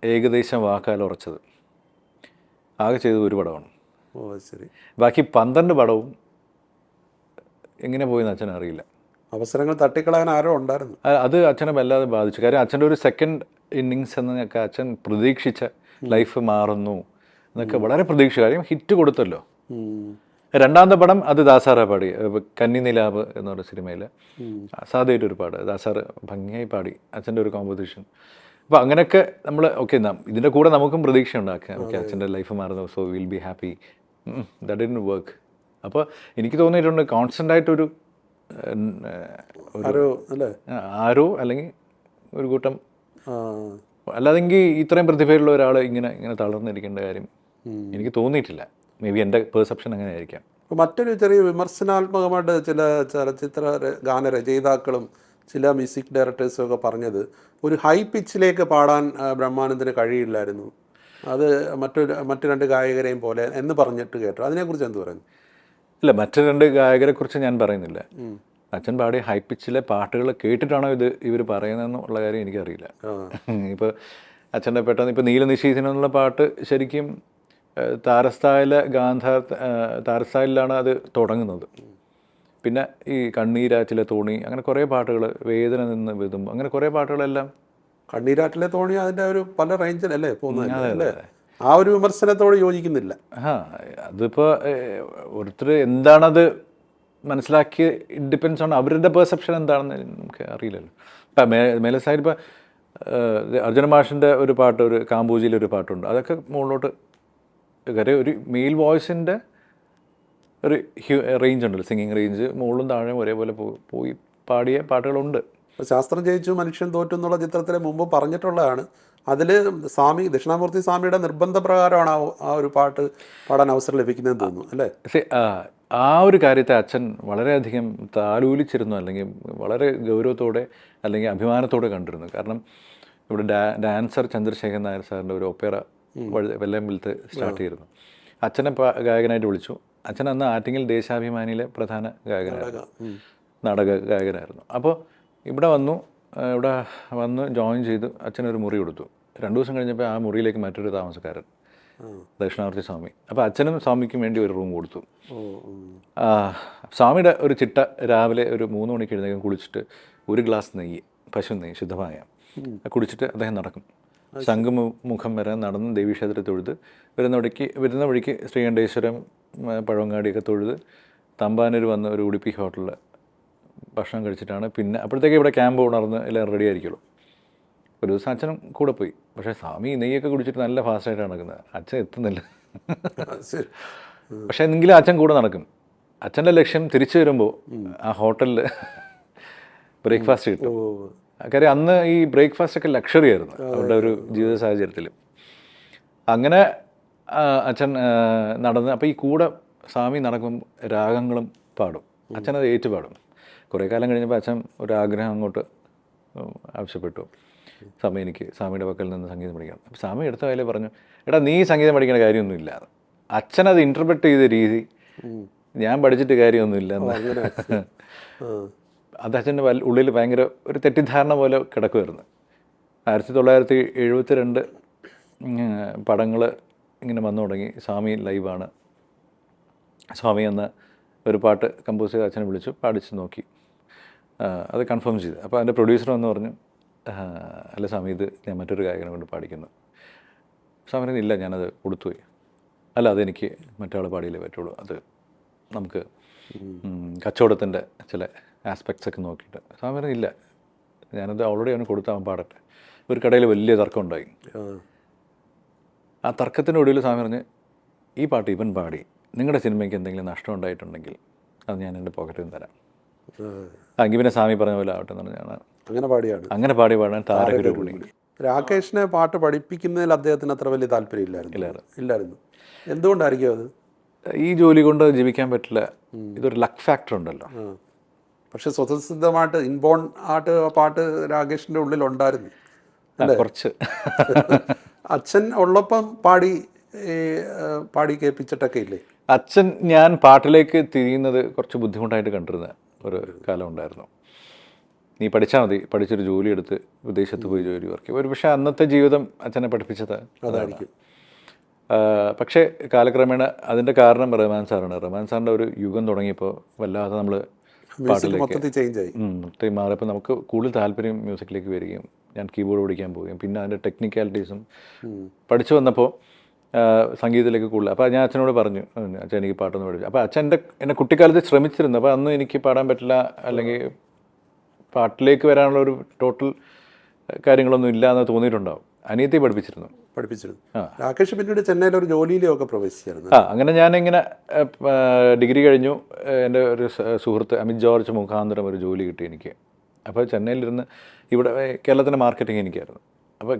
ഏകദേശം വാക്കാൽ ഉറച്ചത്. ആകെ ചെയ്തത് ഒരു പടമാണ്. ഓ ശരി. ബാക്കി 12 പടവും എങ്ങനെ പോയെന്ന് അച്ഛൻ അറിയില്ല. അവസരങ്ങൾ തട്ടിക്കളയാൻ ആരോ ഉണ്ടായിരുന്നു. അത് അച്ഛനെ വല്ലാതെ ബാധിച്ചു. കാര്യം അച്ഛൻ്റെ ഒരു സെക്കൻഡ് ഇന്നിങ്സ് എന്നൊക്കെ അച്ഛൻ പ്രതീക്ഷിച്ച ലൈഫ് മാറുന്നു എന്നൊക്കെ വളരെ പ്രതീക്ഷിച്ചു. കാര്യം ഹിറ്റ് കൊടുത്തല്ലോ. രണ്ടാമത്തെ പടം അത് ദാസാറ പാടി, കന്നിനിലാവ് എന്ന് പറഞ്ഞ സിനിമയിൽ അസാധ്യമായിട്ടൊരു പാട് ദാസാറ് ഭംഗിയായി പാടി, അച്ഛൻ്റെ ഒരു കോമ്പോസിഷൻ. അപ്പോൾ അങ്ങനെയൊക്കെ നമ്മൾ ഓക്കെ, ഇതിൻ്റെ കൂടെ നമുക്കും പ്രതീക്ഷ ഉണ്ടാക്കുക. ഓക്കെ, അച്ഛൻ്റെ ലൈഫ് മാറുന്നു, so will be happy. That didn't work. അപ്പോൾ എനിക്ക് തോന്നിയിട്ടുണ്ട് കോൺസ്റ്റൻ്റ് ആയിട്ടൊരു ആരോ അല്ലെങ്കിൽ ഒരു കൂട്ടം, അല്ലാതെങ്കിൽ ഇത്രയും പ്രതിഭയുള്ള ഒരാൾ ഇങ്ങനെ തളർന്നിരിക്കേണ്ട കാര്യം എനിക്ക് തോന്നിയിട്ടില്ല. മേ ബി എൻ്റെ പെർസെപ്ഷൻ അങ്ങനെ ആയിരിക്കാം. മറ്റൊരു ചെറിയ വിമർശനാത്മകമായിട്ട് ചില ചലച്ചിത്ര ഗാനരചയിതാക്കളും ചില മ്യൂസിക് ഡയറക്ടേഴ്സും ഒക്കെ പറഞ്ഞത് ഒരു ഹൈ പിച്ചിലേക്ക് പാടാൻ ബ്രഹ്മാനന്ദന് കഴിയില്ലായിരുന്നു, അത് മറ്റു രണ്ട് ഗായകരെയും പോലെ എന്ന് പറഞ്ഞിട്ട് കേട്ടു. അതിനെക്കുറിച്ച് എന്ത് പറയുന്നു? ഇല്ല, മറ്റു രണ്ട് ഗായകരെക്കുറിച്ച് ഞാൻ പറയുന്നില്ല. അച്ഛൻ പാടിയ ഹൈ പിച്ചിലെ പാട്ടുകൾ കേട്ടിട്ടാണോ ഇവർ പറയുന്നതെന്നുള്ള കാര്യം എനിക്കറിയില്ല. ഇപ്പോൾ അച്ഛൻ്റെ പെട്ടെന്ന് ഇപ്പോൾ നീലനിശീഥനം എന്നുള്ള പാട്ട് ശരിക്കും താരസ്ഥായിലാണ് അത് തുടങ്ങുന്നത്. പിന്നെ ഈ കണ്ണീരാറ്റിലെ തോണി, അങ്ങനെ കുറേ പാട്ടുകൾ, വേദന നിന്ന് വിതുമ്പ്, അങ്ങനെ കുറേ പാട്ടുകളെല്ലാം. കണ്ണീരാറ്റിലെ തോണി അതിൻ്റെ ഒരു പല റേഞ്ചിലല്ലേ പോകുന്നത്. ആ ഒരു വിമർശനത്തോട് യോജിക്കുന്നില്ല. അതിപ്പോൾ ഓരോരുത്തർ എന്താണത് മനസ്സിലാക്കി, ഇറ്റ് ഡിപ്പെൻസ് ഓൺ അവരുടെ പെർസെപ്ഷൻ എന്താണെന്ന് നമുക്ക് അറിയില്ലല്ലോ. ഇപ്പം മേലെ സൈഡ് ഇപ്പോൾ അർജുന മാഷിൻ്റെ ഒരു പാട്ട്, ഒരു കാമ്പൂജിയിലൊരു പാട്ടുണ്ട്, അതൊക്കെ മുകളിലോട്ട് കാര്യം ഒരു മെയിൽ വോയിസിൻ്റെ ഒരു റേഞ്ച് ഉണ്ടല്ലോ, സിംഗിങ് റേഞ്ച് മുകളിലും താഴെയും ഒരേപോലെ പോയി പാടിയ പാട്ടുകളുണ്ട്. ശാസ്ത്രം ജയിച്ചു മനുഷ്യൻ തോറ്റു എന്നുള്ള ചിത്രത്തിലെ മുമ്പ് പറഞ്ഞിട്ടുള്ളതാണ്. അതിൽ ദക്ഷിണാമൂർത്തി സ്വാമിയുടെ നിർബന്ധപ്രകാരമാണ് ആ ഒരു പാട്ട് പാടാൻ അവസരം ലഭിക്കുന്നതെന്ന് തോന്നുന്നു അല്ലേ? ആ ഒരു കാര്യത്തെ അച്ഛൻ വളരെയധികം താലൂലിച്ചിരുന്നു, അല്ലെങ്കിൽ വളരെ ഗൗരവത്തോടെ അല്ലെങ്കിൽ അഭിമാനത്തോടെ കണ്ടിരുന്നു. കാരണം ഇവിടെ ഡാൻസർ ചന്ദ്രശേഖരൻ നായർ സാറിൻ്റെ ഒരു ഒപ്പേറ വെല്ലമ്പലത്ത് സ്റ്റാർട്ട് ചെയ്തിരുന്നു. അച്ഛനെ ഗായകനായിട്ട് വിളിച്ചു. അച്ഛൻ അന്ന് ആറ്റിങ്ങൽ ദേശാഭിമാനിയിലെ പ്രധാന ഗായകനായിരുന്നു, നാടക ഗായകനായിരുന്നു. അപ്പോൾ ഇവിടെ വന്ന് ജോയിൻ ചെയ്തു. അച്ഛനൊരു മുറി കൊടുത്തു. 2 ദിവസം കഴിഞ്ഞപ്പോൾ ആ മുറിയിലേക്ക് മറ്റൊരു താമസക്കാരൻ, ദക്ഷിണാമൂർത്തി സ്വാമി. അപ്പോൾ അച്ഛനും സ്വാമിക്കും വേണ്ടി ഒരു റൂം കൊടുത്തു. സ്വാമിയുടെ ഒരു ചിട്ട, രാവിലെ ഒരു 3 മണിക്ക് എഴുന്നേക്കും, കുളിച്ചിട്ട് ഒരു ഗ്ലാസ് നെയ്യ്, പശു നെയ്യ് ശുദ്ധമായ കുടിച്ചിട്ട് അദ്ദേഹം നടക്കും. ശംഖുമുഖം വരെ നടന്ന് ദേവീക്ഷേത്രത്തിൽ തൊഴുത് വരുന്ന വഴിക്ക് ശ്രീകണ്ഠേശ്വരം, പഴവങ്ങാടിയൊക്കെ തൊഴുത് തമ്പാനൂർ വന്ന് ഒരു ഉടുപ്പി ഹോട്ടലിൽ ഭക്ഷണം കഴിച്ചിട്ടാണ് പിന്നെ അപ്പോഴത്തേക്ക് ഇവിടെ ക്യാമ്പ് ഉണർന്ന് എല്ലാം റെഡി ആയിരിക്കുള്ളൂ. ഒരു ദിവസം അച്ഛനും കൂടെ പോയി. പക്ഷേ സ്വാമി നെയ്യൊക്കെ കുടിച്ചിട്ട് നല്ല ഫാസ്റ്റായിട്ടാണ് നടക്കുന്നത്. അച്ഛൻ എത്തുന്നില്ല. പക്ഷേ എങ്കിലും അച്ഛൻ കൂടെ നടക്കും. അച്ഛൻ്റെ ലക്ഷ്യം തിരിച്ചു വരുമ്പോൾ ആ ഹോട്ടലിൽ ബ്രേക്ക്ഫാസ്റ്റ് കിട്ടും. കാര്യം അന്ന് ഈ ബ്രേക്ക്ഫാസ്റ്റൊക്കെ ലക്ഷറി ആയിരുന്നു അവരുടെ ഒരു ജീവിത സാഹചര്യത്തിൽ. അങ്ങനെ അച്ഛൻ നടന്ന്, അപ്പോൾ ഈ കൂടെ സ്വാമി നടക്കുമ്പം രാഗങ്ങളും പാടും. അച്ഛനത് ഏറ്റുപാടും. കുറേ കാലം കഴിഞ്ഞപ്പോൾ അച്ഛൻ ഒരു ആഗ്രഹം അങ്ങോട്ട് ആവശ്യപ്പെട്ടു, സ്വാമി എനിക്ക് സ്വാമിയുടെ പക്കൽ നിന്ന് സംഗീതം പഠിക്കണം. അപ്പോൾ സ്വാമി എടുത്ത കാലേ പറഞ്ഞു, എടാ നീ സംഗീതം പഠിക്കേണ്ട കാര്യമൊന്നുമില്ല. അച്ഛനത് ഇൻ്റർപ്രറ്റ് ചെയ്ത രീതി ഞാൻ പഠിച്ചിട്ട് കാര്യമൊന്നുമില്ല എന്ന്. അത് അച്ഛൻ്റെ ഉള്ളിൽ ഭയങ്കര ഒരു തെറ്റിദ്ധാരണ പോലെ കിടക്കുമായിരുന്നു. 1972 പടങ്ങൾ ഇങ്ങനെ വന്നു തുടങ്ങി. സ്വാമി ലൈവാണ്. സ്വാമി എന്ന ഒരു പാട്ട് കമ്പോസ് ചെയ്ത് അച്ഛനെ വിളിച്ചു, പാടിച്ച് നോക്കി, അത് കൺഫേം ചെയ്തു. അപ്പോൾ അതിൻ്റെ പ്രൊഡ്യൂസർ വന്ന് പറഞ്ഞു, അല്ല സ്വാമി, ഇത് ഞാൻ മറ്റൊരു ഗായകനെ കൊണ്ട് പാടിക്കുന്നു. സ്വാമി ഇല്ല, ഞാനത് കൊടുത്തുപോയി. അല്ല, അതെനിക്ക് മറ്റാൾ പാടിയില്ലേ പറ്റുള്ളൂ, അത് നമുക്ക് കച്ചവടത്തിൻ്റെ ചില ആസ്പെക്ട്സ് ഒക്കെ നോക്കിയിട്ട്. സ്വാമി ഇല്ല, ഞാനത് ഓൾറെഡി അവന് കൊടുത്ത് അവൻ പാടട്ടെ. ഒരു കടയിൽ വലിയ തർക്കം ഉണ്ടായി. ആ തർക്കത്തിൻ്റെ ഒടുവിൽ സ്വാമി പറഞ്ഞ്, ഈ പാട്ട് ഇവൻ പാടി, നിങ്ങളുടെ സിനിമയ്ക്ക് എന്തെങ്കിലും നഷ്ടം ഉണ്ടായിട്ടുണ്ടെങ്കിൽ അത് ഞാൻ എൻ്റെ പോക്കറ്റിൽ നിന്ന് തരാം. എങ്കിൽ പിന്നെ സ്വാമി പറഞ്ഞ പോലെ ആവട്ടെ എന്ന് പറഞ്ഞാണ് അങ്ങനെ പാടാൻ താരകരൂപിണി. രാകേഷിനെ പാട്ട് പഠിപ്പിക്കുന്നതിൽ അദ്ദേഹത്തിന് അത്ര വലിയ താല്പര്യമില്ലായിരുന്നു. എന്തുകൊണ്ടായിരിക്കും അത്? ഈ ജോലി കൊണ്ട് ജീവിക്കാൻ പറ്റില്ല, ഇതൊരു ലക്ക് ഫാക്ടർ ഉണ്ടല്ലോ. പക്ഷെ സ്വതസിദ്ധമായിട്ട് ഇൻബോൺ ആയിട്ട് പാട്ട് രാകേഷിൻ്റെ ഉള്ളിലുണ്ടായിരുന്നു കുറച്ച്. അച്ഛൻ ഉള്ളപ്പം പാടി കേൾപ്പിച്ചിട്ടൊക്കെ ഇല്ലേ? അച്ഛൻ ഞാൻ പാട്ടിലേക്ക് തിരിയുന്നത് കുറച്ച് ബുദ്ധിമുട്ടായിട്ട് കണ്ടിരുന്ന ഒരു കാലം ഉണ്ടായിരുന്നു. നീ പഠിച്ചാൽ മതി, പഠിച്ചൊരു ജോലി എടുത്ത് വിദേശത്ത് പോയി ജോലി വർക്ക്. ഒരു പക്ഷേ അന്നത്തെ ജീവിതം അച്ഛനെ പഠിപ്പിച്ചത് അതായിരിക്കും. പക്ഷേ കാലക്രമേണ അതിൻ്റെ കാരണം റഹ്മാൻ സാറാണ്. റഹ്മാൻ സാറിൻ്റെ ഒരു യുഗം തുടങ്ങിയപ്പോൾ വല്ലാതെ നമ്മൾ പാട്ടിലേക്ക് മൊത്തത്തിൽ ചേഞ്ച് ആയി. ഒത്തിരി മാറിയപ്പോൾ നമുക്ക് കൂടുതൽ താല്പര്യം മ്യൂസിക്കിലേക്ക് വരികയും ഞാൻ കീബോർഡ് പഠിക്കാൻ പോവുകയും പിന്നെ അതിൻ്റെ ടെക്നിക്കാലിറ്റീസും പഠിച്ചു വന്നപ്പോൾ സംഗീതത്തിലേക്ക് കൂടുതൽ. അപ്പോൾ ഞാൻ അച്ഛനോട് പറഞ്ഞു, അച്ഛൻ എനിക്ക് പാട്ടൊന്ന് പഠിച്ചു. അപ്പോൾ അച്ഛൻ എന്നെ കുട്ടിക്കാലത്ത് ശ്രമിച്ചിരുന്നു. അപ്പോൾ അന്ന് എനിക്ക് പാടാൻ പറ്റില്ല, അല്ലെങ്കിൽ പാട്ടിലേക്ക് വരാനുള്ള ഒരു ടോട്ടൽ കാര്യങ്ങളൊന്നും ഇല്ല എന്ന് തോന്നിയിട്ടുണ്ടാവും. അനിയത്തി പഠിപ്പിച്ചിരുന്നു. രാകേഷ് പിന്നീട് ചെന്നൈയിലൊരു ജോലിയിലൊക്കെ പ്രവേശിച്ചായിരുന്നു. അങ്ങനെ ഞാനിങ്ങനെ ഡിഗ്രി കഴിഞ്ഞു. എൻ്റെ ഒരു സുഹൃത്ത് അമിത് ജോർജ് മുഖാന്തരം ഒരു ജോലി കിട്ടി എനിക്ക്. അപ്പോൾ ചെന്നൈയിലിരുന്ന് ഇവിടെ കേരളത്തിൻ്റെ മാർക്കറ്റിംഗ് എനിക്കായിരുന്നു. അപ്പോൾ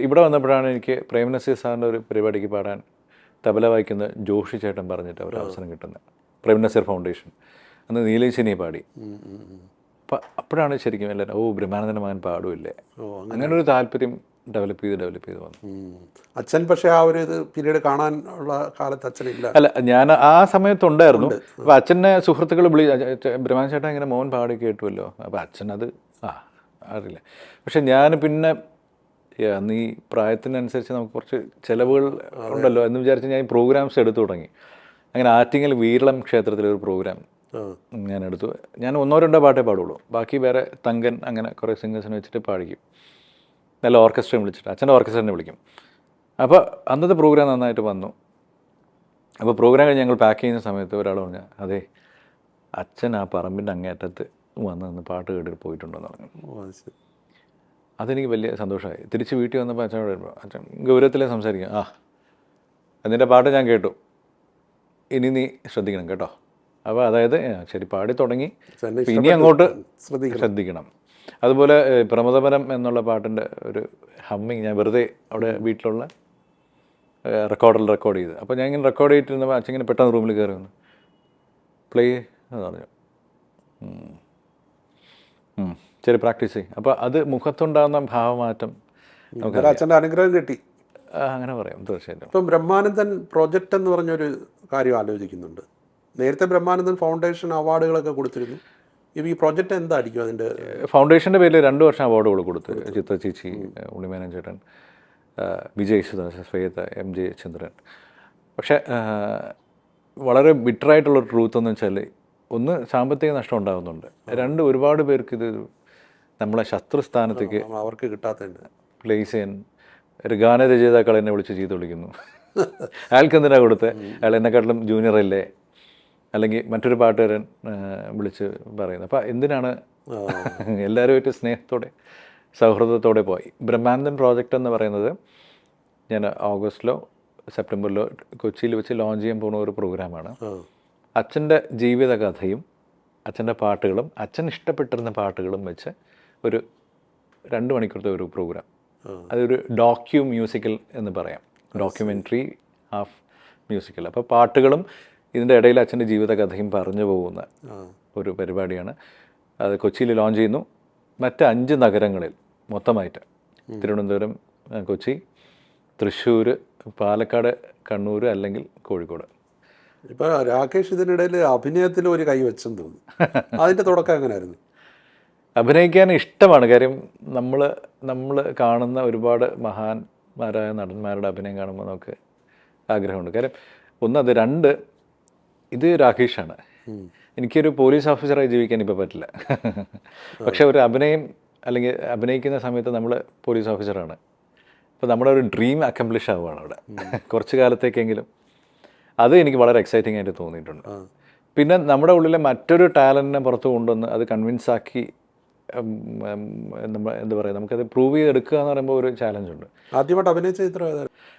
ഇവിടെ വന്നപ്പോഴാണ് എനിക്ക് പ്രേംനസീർ സാറിൻ്റെ ഒരു പരിപാടിക്ക് പാടാൻ തബല വായിക്കുന്ന ജോഷി ചേട്ടൻ പറഞ്ഞിട്ട് ഒരു അവസരം കിട്ടുന്നത്. പ്രേംനസീർ ഫൗണ്ടേഷൻ അന്ന് നീലേശിനിയെ പാടി. അപ്പം അപ്പോഴാണ് ശരിക്കും എല്ലാവരും ബ്രഹ്മാനന്ദൻ്റെ മകൻ പാടുമില്ലേ, അങ്ങനെ ഒരു താല്പര്യം ഡെവലപ്പ് ചെയ്ത് വന്നു. അച്ഛൻ പക്ഷേ ആ ഒരു ഇത് പിന്നീട് കാണാനുള്ള കാലത്ത് അച്ഛനില്ല. അല്ല, ഞാൻ ആ സമയത്തുണ്ടായിരുന്നു. അപ്പോൾ അച്ഛനെ സുഹൃത്തുക്കൾ ബ്രഹ്മാനന്ദ ചേട്ടൻ ഇങ്ങനെ മോൻ പാടി കേട്ടുമല്ലോ. അപ്പോൾ അച്ഛനത് അറിയില്ല. പക്ഷെ ഞാൻ പിന്നെ അന്ന് ഈ പ്രായത്തിനനുസരിച്ച് നമുക്ക് കുറച്ച് ചിലവുകൾ ഉണ്ടല്ലോ എന്ന് വിചാരിച്ച് ഞാൻ പ്രോഗ്രാംസ് എടുത്തു തുടങ്ങി. അങ്ങനെ ആറ്റിങ്ങൽ വീരളം ക്ഷേത്രത്തിലൊരു പ്രോഗ്രാം ഞാൻ എടുത്തു. ഞാൻ 1-2 പാട്ടേ പാടുള്ളൂ, ബാക്കി വേറെ തങ്കൻ അങ്ങനെ കുറേ സിംഗേഴ്സിനെ വെച്ചിട്ട് പാടിക്കും. നല്ല ഓർക്കസ്ട്രയും വിളിച്ചിട്ട് അച്ഛൻ്റെ ഓർക്കസ്ട്രനെ വിളിക്കും. അപ്പോൾ അന്നത്തെ പ്രോഗ്രാം നന്നായിട്ട് വന്നു. അപ്പോൾ പ്രോഗ്രാം കഴിഞ്ഞ് ഞങ്ങൾ പാക്ക് ചെയ്യുന്ന സമയത്ത് ഒരാൾ പറഞ്ഞു, അതെ അച്ഛൻ ആ പറമ്പിൻ്റെ അങ്ങേറ്റത്ത് വന്ന് പാട്ട് കേട്ടിട്ട് പോയിട്ടുണ്ടെന്ന് പറഞ്ഞു. അതെനിക്ക് വലിയ സന്തോഷമായി. തിരിച്ച് വീട്ടിൽ വന്നപ്പോൾ അച്ഛനോട് വരുമ്പോൾ അച്ഛൻ ഗൗരവത്തിലേ സംസാരിക്കും, അതിൻ്റെ പാട്ട് ഞാൻ കേട്ടു, ഇനി നീ ശ്രദ്ധിക്കണം കേട്ടോ. അപ്പോൾ അതായത് ശരി പാടി തുടങ്ങി, ഇനി അങ്ങോട്ട് ശ്രദ്ധിക്കണം. അതുപോലെ പ്രമദപരം എന്നുള്ള പാട്ടിൻ്റെ ഒരു ഹമ്മിങ് ഞാൻ വെറുതെ അവിടെ വീട്ടിലുള്ള റെക്കോർഡ് ചെയ്ത്. അപ്പോൾ ഞാൻ ഇങ്ങനെ റെക്കോർഡ് ചെയ്തിരുന്നപ്പോൾ അച്ഛൻ ഇങ്ങനെ പെട്ടെന്ന് റൂമിൽ കയറി വന്നു, പ്ലേ എന്ന് പറഞ്ഞു, ശരി പ്രാക്ടീസ് ചെയ്യും. അപ്പോൾ അത് മുഖത്തുണ്ടാകുന്ന ഭാവമാറ്റം നമുക്ക് അച്ഛൻ്റെ അനുഗ്രഹം കിട്ടി, അങ്ങനെ പറയാം തീർച്ചയായിട്ടും. ഇപ്പം ബ്രഹ്മാനന്ദൻ പ്രോജക്റ്റ് എന്ന് പറഞ്ഞൊരു കാര്യം ആലോചിക്കുന്നുണ്ട്. നേരത്തെ ബ്രഹ്മാനന്ദൻ ഫൗണ്ടേഷൻ അവാർഡുകളൊക്കെ കൊടുത്തിരുന്നു. ഈ പ്രോജക്റ്റ് എന്തായിരിക്കും അതിൻ്റെ? ഫൗണ്ടേഷൻ്റെ പേരിൽ 2 വർഷം അവാർഡുകൾ കൊടുത്ത് ചിത്ര ചേച്ചി, ഉണ്ണിമേനോൻ ചേട്ടൻ, വിജയ് യേശുദാസ്, ശ്വേത, MJ ചന്ദ്രൻ. പക്ഷേ വളരെ ബിറ്ററായിട്ടുള്ളൊരു ട്രൂത്ത് എന്ന് വെച്ചാൽ, ഒന്ന് സാമ്പത്തിക നഷ്ടം ഉണ്ടാകുന്നുണ്ട്, 2 ഒരുപാട് പേർക്ക് ഇത് നമ്മളെ ശത്രുസ്ഥാനത്തേക്ക് അവർക്ക് കിട്ടാത്തതുണ്ട് പ്ലേസ് ചെയ്യാൻ ഒരു ഗാനരചയിതാക്കൾ എന്നെ വിളിച്ച് ചെയ്ത് വിളിക്കുന്നു. അയാൾക്ക് എന്തിനാണ് കൊടുത്തത്, അയാൾ എന്നെക്കാട്ടിലും ജൂനിയർ അല്ലേ, അല്ലെങ്കിൽ മറ്റൊരു പാട്ടുകാരൻ വിളിച്ച് പറയുന്നത്. അപ്പോൾ എന്തിനാണ് എല്ലാവരുമായിട്ട് സ്നേഹത്തോടെ സൗഹൃദത്തോടെ പോയി. ബ്രഹ്മാനന്ദൻ പ്രോജക്റ്റ് എന്ന് പറയുന്നത് ഞാൻ ഓഗസ്റ്റിലോ സെപ്റ്റംബറിലോ കൊച്ചിയിൽ വെച്ച് ലോഞ്ച് ചെയ്യാൻ പോകുന്ന ഒരു പ്രോഗ്രാമാണ്. അച്ഛൻ്റെ ജീവിതകഥയും അച്ഛൻ്റെ പാട്ടുകളും അച്ഛൻ ഇഷ്ടപ്പെട്ടിരുന്ന പാട്ടുകളും വെച്ച് ഒരു 2 മണിക്കൂറത്തെ ഒരു പ്രോഗ്രാം. അതൊരു മ്യൂസിക്കൽ എന്ന് പറയാം, ഡോക്യുമെൻ്ററി ഹാഫ് മ്യൂസിക്കൽ. അപ്പോൾ പാട്ടുകളും ഇതിൻ്റെ ഇടയിൽ അച്ഛൻ്റെ ജീവിതകഥയും പറഞ്ഞു പോകുന്ന ഒരു പരിപാടിയാണ്. അത് കൊച്ചിയിൽ ലോഞ്ച് ചെയ്യുന്നു. മറ്റ് 5 നഗരങ്ങളിൽ മൊത്തമായിട്ട്, തിരുവനന്തപുരം, കൊച്ചി, തൃശ്ശൂർ, പാലക്കാട്, കണ്ണൂർ അല്ലെങ്കിൽ കോഴിക്കോട്. ഇപ്പോൾ രാകേഷ് ഇതിനിടയിൽ അഭിനയത്തിൽ ഒരു കൈ വെച്ചെന്ന് തോന്നുന്നു. അതിൻ്റെ തുടക്കം എങ്ങനെയായിരുന്നു? അഭിനയിക്കാൻ ഇഷ്ടമാണ്. കാര്യം നമ്മൾ കാണുന്ന ഒരുപാട് മഹാന്മാരായ നടന്മാരുടെ അഭിനയം കാണുമ്പോൾ നമുക്ക് ആഗ്രഹമുണ്ട്. കാര്യം അത് 2 ഇത് രാകേഷാണ്. എനിക്കൊരു പോലീസ് ഓഫീസറായി ജീവിക്കാൻ ഇപ്പോൾ പറ്റില്ല. പക്ഷെ ഒരു അഭിനയം അല്ലെങ്കിൽ അഭിനയിക്കുന്ന സമയത്ത് നമ്മൾ പോലീസ് ഓഫീസറാണ്. അപ്പോൾ നമ്മുടെ ഒരു ഡ്രീം അക്കംപ്ലിഷ് ആവുകയാണ് അവിടെ കുറച്ച് കാലത്തേക്കെങ്കിലും. അത് എനിക്ക് വളരെ എക്സൈറ്റിംഗ് ആയിട്ട് തോന്നിയിട്ടുണ്ട്. പിന്നെ നമ്മുടെ ഉള്ളിലെ മറ്റൊരു ടാലൻറ്റിനെ പുറത്ത് കൊണ്ടുവന്ന് അത് കൺവിൻസ് ആക്കി എന്താ പറയുക, നമുക്കത് പ്രൂവ് ചെയ്തെടുക്കുക എന്ന് പറയുമ്പോൾ ഒരു ചാലഞ്ചുണ്ട്. ആദ്യമായിട്ട് അഭിനയിച്ച ചിത്രം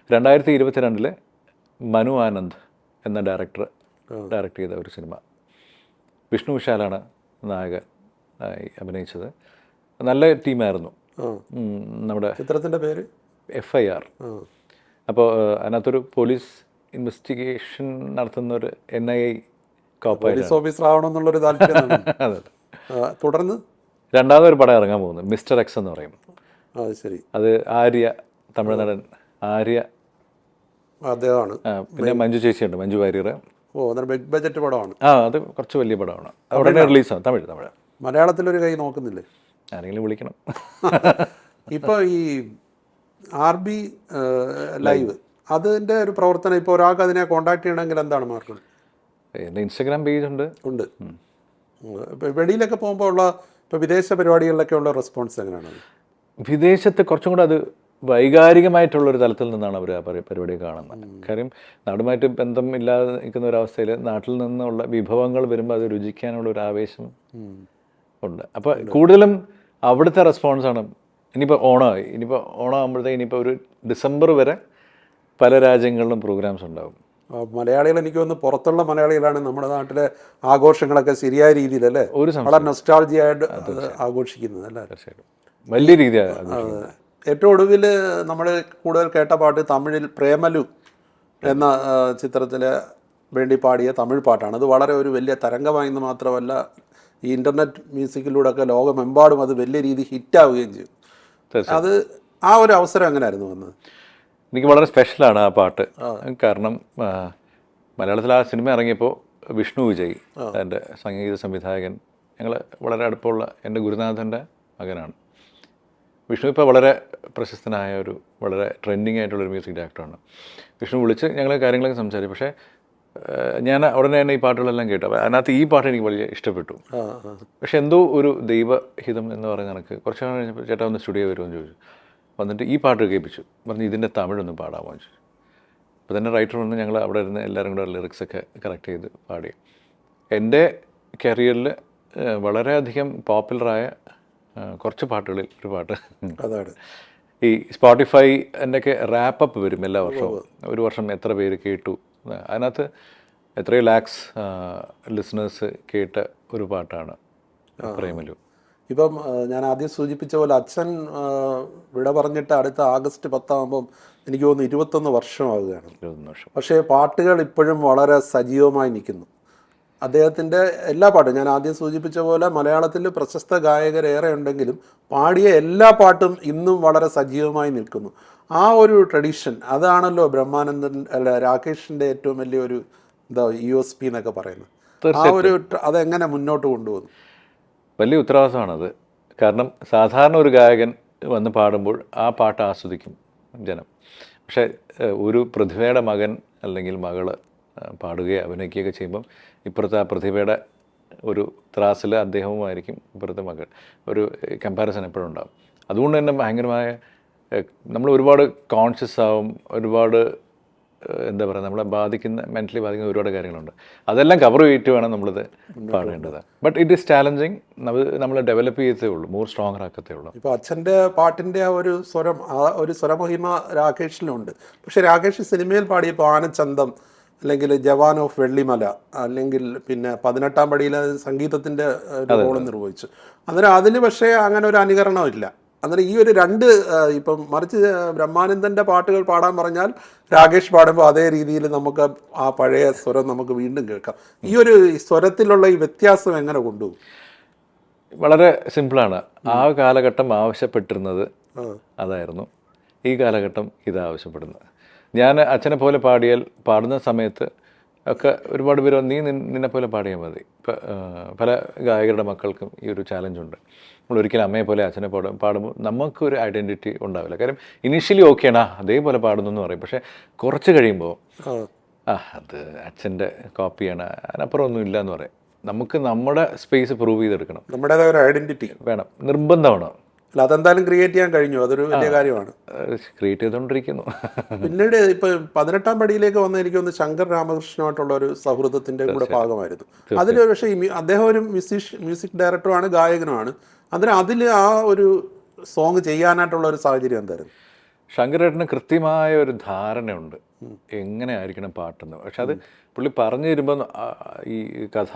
2022 മനു ആനന്ദ് എന്ന ഡയറക്ടർ ഡയറക്റ്റ് ചെയ്ത ഒരു സിനിമ. വിഷ്ണു വിശാലാണ് നായകനായി അഭിനയിച്ചത്. നല്ല ടീമായിരുന്നു. നമ്മുടെ ചിത്രത്തിൻ്റെ പേര് FIR. അപ്പോൾ അതിനകത്തൊരു പോലീസ് ഇൻവെസ്റ്റിഗേഷൻ നടത്തുന്ന ഒരു NIA പോലീസ് ഓഫീസർ ആവണമെന്നുള്ളൊരു താല്പര്യം. അതെ. തുടർന്ന് രണ്ടാമതൊരു പടം ഇറങ്ങാൻ പോകുന്നു, മിസ്റ്റർ X എന്ന് പറയും. ശരി. അത് ആര്യ, തമിഴ് നടൻ ആര്യ അദ്ദേഹമാണ്. പിന്നെ മഞ്ജു ചേച്ചിയുണ്ട്, മഞ്ജു വാര്യർ. ബിഗ് ബഡ്ജറ്റ് പടമാണ്. അത് കുറച്ച് വലിയ പടമാണ്. ഉടനെ റിലീസാണ്. തമിഴ്. മലയാളത്തിലൊരു കൈ നോക്കുന്നില്ലേ? ആരെങ്കിലും വിളിക്കണം. ഇപ്പോൾ ഈ RB ലൈവ് അതിൻ്റെ ഒരു പ്രവർത്തനം ഇപ്പോൾ ഒരാൾക്ക് അതിനെ കോൺടാക്ട് ചെയ്യണമെങ്കിൽ എന്താണ് മാർഗം? എൻ്റെ ഇൻസ്റ്റഗ്രാം പേജ് ഉണ്ട്. ഇപ്പോൾ വെളിയിലൊക്കെ പോകുമ്പോൾ ഉള്ള ഇപ്പോൾ വിദേശ പരിപാടികളിലൊക്കെ ഉള്ള റെസ്പോൺസ് എങ്ങനെയാണ്? വിദേശത്ത് കുറച്ചും കൂടെ അത് വൈകാരികമായിട്ടുള്ളൊരു തലത്തിൽ നിന്നാണ് അവർ ആ പരിപാടി കാണുന്നത്. കാര്യം നാടുമായിട്ട് ബന്ധം ഇല്ലാതെ നിൽക്കുന്ന ഒരവസ്ഥയിൽ നാട്ടിൽ നിന്നുള്ള വിഭവങ്ങൾ വരുമ്പോൾ അത് രുചിക്കാനുള്ള ഒരു ആവേശം ഉണ്ട്. അപ്പോൾ കൂടുതലും അവിടുത്തെ റെസ്പോൺസാണ്. ഇനിയിപ്പോൾ ഓണമായി, ഇനിയിപ്പോൾ ഓണം ആകുമ്പോഴത്തേക്ക് ഇനിയിപ്പോൾ ഒരു ഡിസംബർ വരെ പല രാജ്യങ്ങളിലും പ്രോഗ്രാംസ് ഉണ്ടാകും. മലയാളികൾ എനിക്ക് തോന്നുന്നു പുറത്തുള്ള മലയാളികളാണ് നമ്മുടെ നാട്ടിലെ ആഘോഷങ്ങളൊക്കെ ശരിയായ രീതിയിലല്ലേ ഒരു വളരെ നൊസ്റ്റാൾജിയായിട്ട് ആഘോഷിക്കുന്നത് അല്ലേ? തീർച്ചയായിട്ടും വലിയ രീതിയാണ്. ഏറ്റവും ഒടുവിൽ നമ്മൾ കൂടുതൽ കേട്ട പാട്ട് തമിഴിൽ പ്രേമലു എന്ന ചിത്രത്തിലെ വേണ്ടി പാടിയ തമിഴ് പാട്ടാണ്. അത് വളരെ ഒരു വലിയ തരംഗമായെന്ന് മാത്രമല്ല, ഈ ഇൻ്റർനെറ്റ് മ്യൂസിക്കിലൂടെയൊക്കെ ലോകമെമ്പാടും അത് വലിയ രീതിയിൽ ഹിറ്റാവുകയും ചെയ്യും. അത് ആ ഒരു അവസരം എങ്ങനെയായിരുന്നു വന്നത്? എനിക്ക് വളരെ സ്പെഷ്യലാണ് ആ പാട്ട്. കാരണം മലയാളത്തിൽ ആ സിനിമ ഇറങ്ങിയപ്പോൾ വിഷ്ണു വിജയ് എൻ്റെ സംഗീത സംവിധായകൻ, ഞങ്ങൾ വളരെ അടുപ്പമുള്ള എൻ്റെ ഗുരുനാഥൻ്റെ മകനാണ്. വിഷ്ണു ഇപ്പോൾ വളരെ പ്രശസ്തനായ ഒരു വളരെ ട്രെൻഡിങ് ആയിട്ടുള്ളൊരു മ്യൂസിക് ഡയറക്ടറാണ്. വിഷ്ണു വിളിച്ച് ഞങ്ങൾ കാര്യങ്ങളൊക്കെ സംസാരിച്ചു. പക്ഷേ ഞാൻ ഉടനെ തന്നെ ഈ പാട്ടുകളെല്ലാം കേട്ടു. അതിനകത്ത് ഈ പാട്ട് എനിക്ക് വലിയ ഇഷ്ടപ്പെട്ടു. പക്ഷെ എന്തോ ഒരു ദൈവഹിതം എന്ന് പറയുന്ന കണക്ക് കുറച്ച് നാൾ കഴിഞ്ഞപ്പോൾ ചേട്ടാ ഒന്ന് സ്റ്റുഡിയോ വരുമെന്ന് ചോദിച്ചു. വന്നിട്ട് ഈ പാട്ട് കേൾപ്പിച്ചു. പറഞ്ഞു ഇതിൻ്റെ തമിഴൊന്ന് പാടാമോ എന്ന് ചോദിച്ചു. അപ്പോൾ തന്നെ റൈറ്റർ വന്ന് ഞങ്ങൾ അവിടെ ഇരുന്ന് എല്ലാവരും കൂടെ ലിറിക്സൊക്കെ കറക്റ്റ് ചെയ്ത് പാടി. എൻ്റെ കരിയറിൽ വളരെയധികം പോപ്പുലറായ കുറച്ച് പാട്ടുകളിൽ ഒരു പാട്ട് അതാണ്. ഈ സ്പോട്ടിഫൈ എൻ്റെയൊക്കെ റാപ്പപ്പ് വരും എല്ലാ വർഷവും. ഒരു വർഷം എത്ര പേര് കേട്ടു, അതിനകത്ത് എത്രയോ ലാക്സ് ലിസണേഴ്സ് കേട്ട ഒരു പാട്ടാണ് പ്രേമലു. ഇപ്പം ഞാൻ ആദ്യം സൂചിപ്പിച്ച പോലെ അച്ഛൻ വിട പറഞ്ഞിട്ട് അടുത്ത ആഗസ്റ്റ് 10 എനിക്ക് തോന്നുന്നു 21 വർഷമാവുകയാണ്. 21 വർഷം. പക്ഷേ പാട്ടുകൾ ഇപ്പോഴും വളരെ സജീവമായി നിൽക്കുന്നു. അദ്ദേഹത്തിൻ്റെ എല്ലാ പാട്ടും ഞാൻ ആദ്യം സൂചിപ്പിച്ച പോലെ മലയാളത്തിൽ പ്രശസ്ത ഗായകരേറെ ഉണ്ടെങ്കിലും പാടിയ എല്ലാ പാട്ടും ഇന്നും വളരെ സജീവമായി നിൽക്കുന്നു. ആ ഒരു ട്രഡീഷൻ അതാണല്ലോ ബ്രഹ്മാനന്ദൻ അല്ല രാകേഷിൻ്റെ ഏറ്റവും വലിയൊരു എന്താ USP എന്നൊക്കെ പറയുന്നത്. ആ ഒരു അതെങ്ങനെ മുന്നോട്ട് കൊണ്ടുപോകുന്നു? വലിയ ഉത്തരവാദിത്തമാണത്. കാരണം സാധാരണ ഒരു ഗായകൻ വന്ന് പാടുമ്പോൾ ആ പാട്ട് ആസ്വദിക്കും ജനം. പക്ഷേ ഒരു പ്രതിഭയുടെ മകൻ അല്ലെങ്കിൽ മകൾ പാടുകയോ അഭിനയിക്കുകയൊക്കെ ചെയ്യുമ്പം ഇപ്പുറത്തെ ആ പ്രതിഭയുടെ ഒരു ത്രാസിൽ അദ്ദേഹവുമായിരിക്കും ഇപ്പുറത്തെ മകൾ. ഒരു കമ്പാരിസൺ എപ്പോഴും ഉണ്ടാകും. അതുകൊണ്ട് തന്നെ ഭയങ്കരമായ നമ്മൾ ഒരുപാട് കോൺഷ്യസ് ആവും. ഒരുപാട് എന്താ പറയുക, നമ്മളെ ബാധിക്കുന്ന മെൻ്റലി ബാധിക്കുന്ന ഒരുപാട് കാര്യങ്ങളുണ്ട്. അതെല്ലാം കവർ ചെയ്തിട്ട് വേണം നമ്മളിത് പാടേണ്ടത്. But it is challenging. നമ്മൾ ഡെവലപ്പ് ചെയ്തേ ഉള്ളൂ, മോർ സ്ട്രോങ്ങർ ആക്കത്തേ ഉള്ളൂ. ഇപ്പോൾ അച്ഛൻ്റെ പാട്ടിൻ്റെ ആ ഒരു സ്വരം, ആ ഒരു സ്വരമഹിമ രാകേഷിലുണ്ട്. പക്ഷേ രാകേഷ് സിനിമയിൽ പാടിയപ്പോൾ ആനച്ചന്തം അല്ലെങ്കിൽ ജവാൻ ഓഫ് വെള്ളിമല അല്ലെങ്കിൽ പിന്നെ 18-ാം പടിയിൽ സംഗീതത്തിൻ്റെ റോള് നിർവഹിച്ചു. അന്നേരം അതിന് പക്ഷേ അങ്ങനെ ഒരു അനുകരണം ഇല്ല. അന്നേരം ഈ ഒരു രണ്ട് ഇപ്പം മറിച്ച് ബ്രഹ്മാനന്ദൻ്റെ പാട്ടുകൾ പാടാൻ പറഞ്ഞാൽ രാകേഷ് പാടുമ്പോൾ അതേ രീതിയിൽ നമുക്ക് ആ പഴയ സ്വരം നമുക്ക് വീണ്ടും കേൾക്കാം. ഈ ഒരു സ്വരത്തിലുള്ള ഈ വ്യത്യാസം എങ്ങനെ കൊണ്ടുപോകും? വളരെ സിമ്പിളാണ്. ആ കാലഘട്ടം ആവശ്യപ്പെട്ടിരുന്നത് അതായിരുന്നു, ഈ കാലഘട്ടം ഇതാവശ്യപ്പെടുന്നത്. ഞാൻ അച്ഛനെ പോലെ പാടുന്ന സമയത്ത് ഒക്കെ ഒരുപാട് പേര് നിന്നെ പോലെ പാടിയാൽ മതി. ഇപ്പം പല ഗായകരുടെ മക്കൾക്കും ഈ ഒരു ചാലഞ്ചുണ്ട്. നമ്മൾ ഒരിക്കലും അമ്മയെ പോലെ അച്ഛനെ പാടുമ്പോൾ നമുക്കൊരു ഐഡൻറ്റിറ്റി ഉണ്ടാവില്ല. കാര്യം ഇനീഷ്യലി ഓക്കെയാണ്, അതേപോലെ പാടുന്നു എന്ന് പറയും. പക്ഷേ കുറച്ച് കഴിയുമ്പോൾ അത് അച്ഛൻ്റെ കോപ്പിയാണ്, അതിനപ്പുറം ഒന്നും ഇല്ല എന്ന് പറയും. നമുക്ക് നമ്മുടെ സ്പേസ് പ്രൂവ് ചെയ്തെടുക്കണം. നമ്മുടേതായ ഒരു ഐഡൻറ്റിറ്റി വേണം, നിർബന്ധമാണ്. അല്ല അതെന്തായാലും ക്രിയേറ്റ് ചെയ്യാൻ കഴിഞ്ഞു, അതൊരു വലിയ കാര്യമാണ്. ക്രിയേറ്റ് ചെയ്തുകൊണ്ടിരിക്കുന്നു. പിന്നീട് ഇപ്പം 18-ാം പടിയിലേക്ക് വന്ന എനിക്ക് തോന്നുന്നു ശങ്കർ രാമകൃഷ്ണനുമായിട്ടുള്ള ഒരു സൗഹൃദത്തിൻ്റെ കൂടെ ഭാഗമായിരുന്നു. അതിൽ പക്ഷേ അദ്ദേഹം ഒരു മ്യൂസിക് ഡയറക്ടറുമാണ്, ഗായകനുമാണ്. അതിൽ ആ ഒരു സോങ് ചെയ്യാനായിട്ടുള്ള ഒരു സാഹചര്യം എന്തായിരുന്നു? ശങ്കരേട്ടന് കൃത്യമായ ഒരു ധാരണയുണ്ട് എങ്ങനെ ആയിരിക്കണം പാട്ടെന്ന്. പക്ഷെ അത് പുള്ളി പറഞ്ഞു തരുമ്പോൾ ഈ കഥ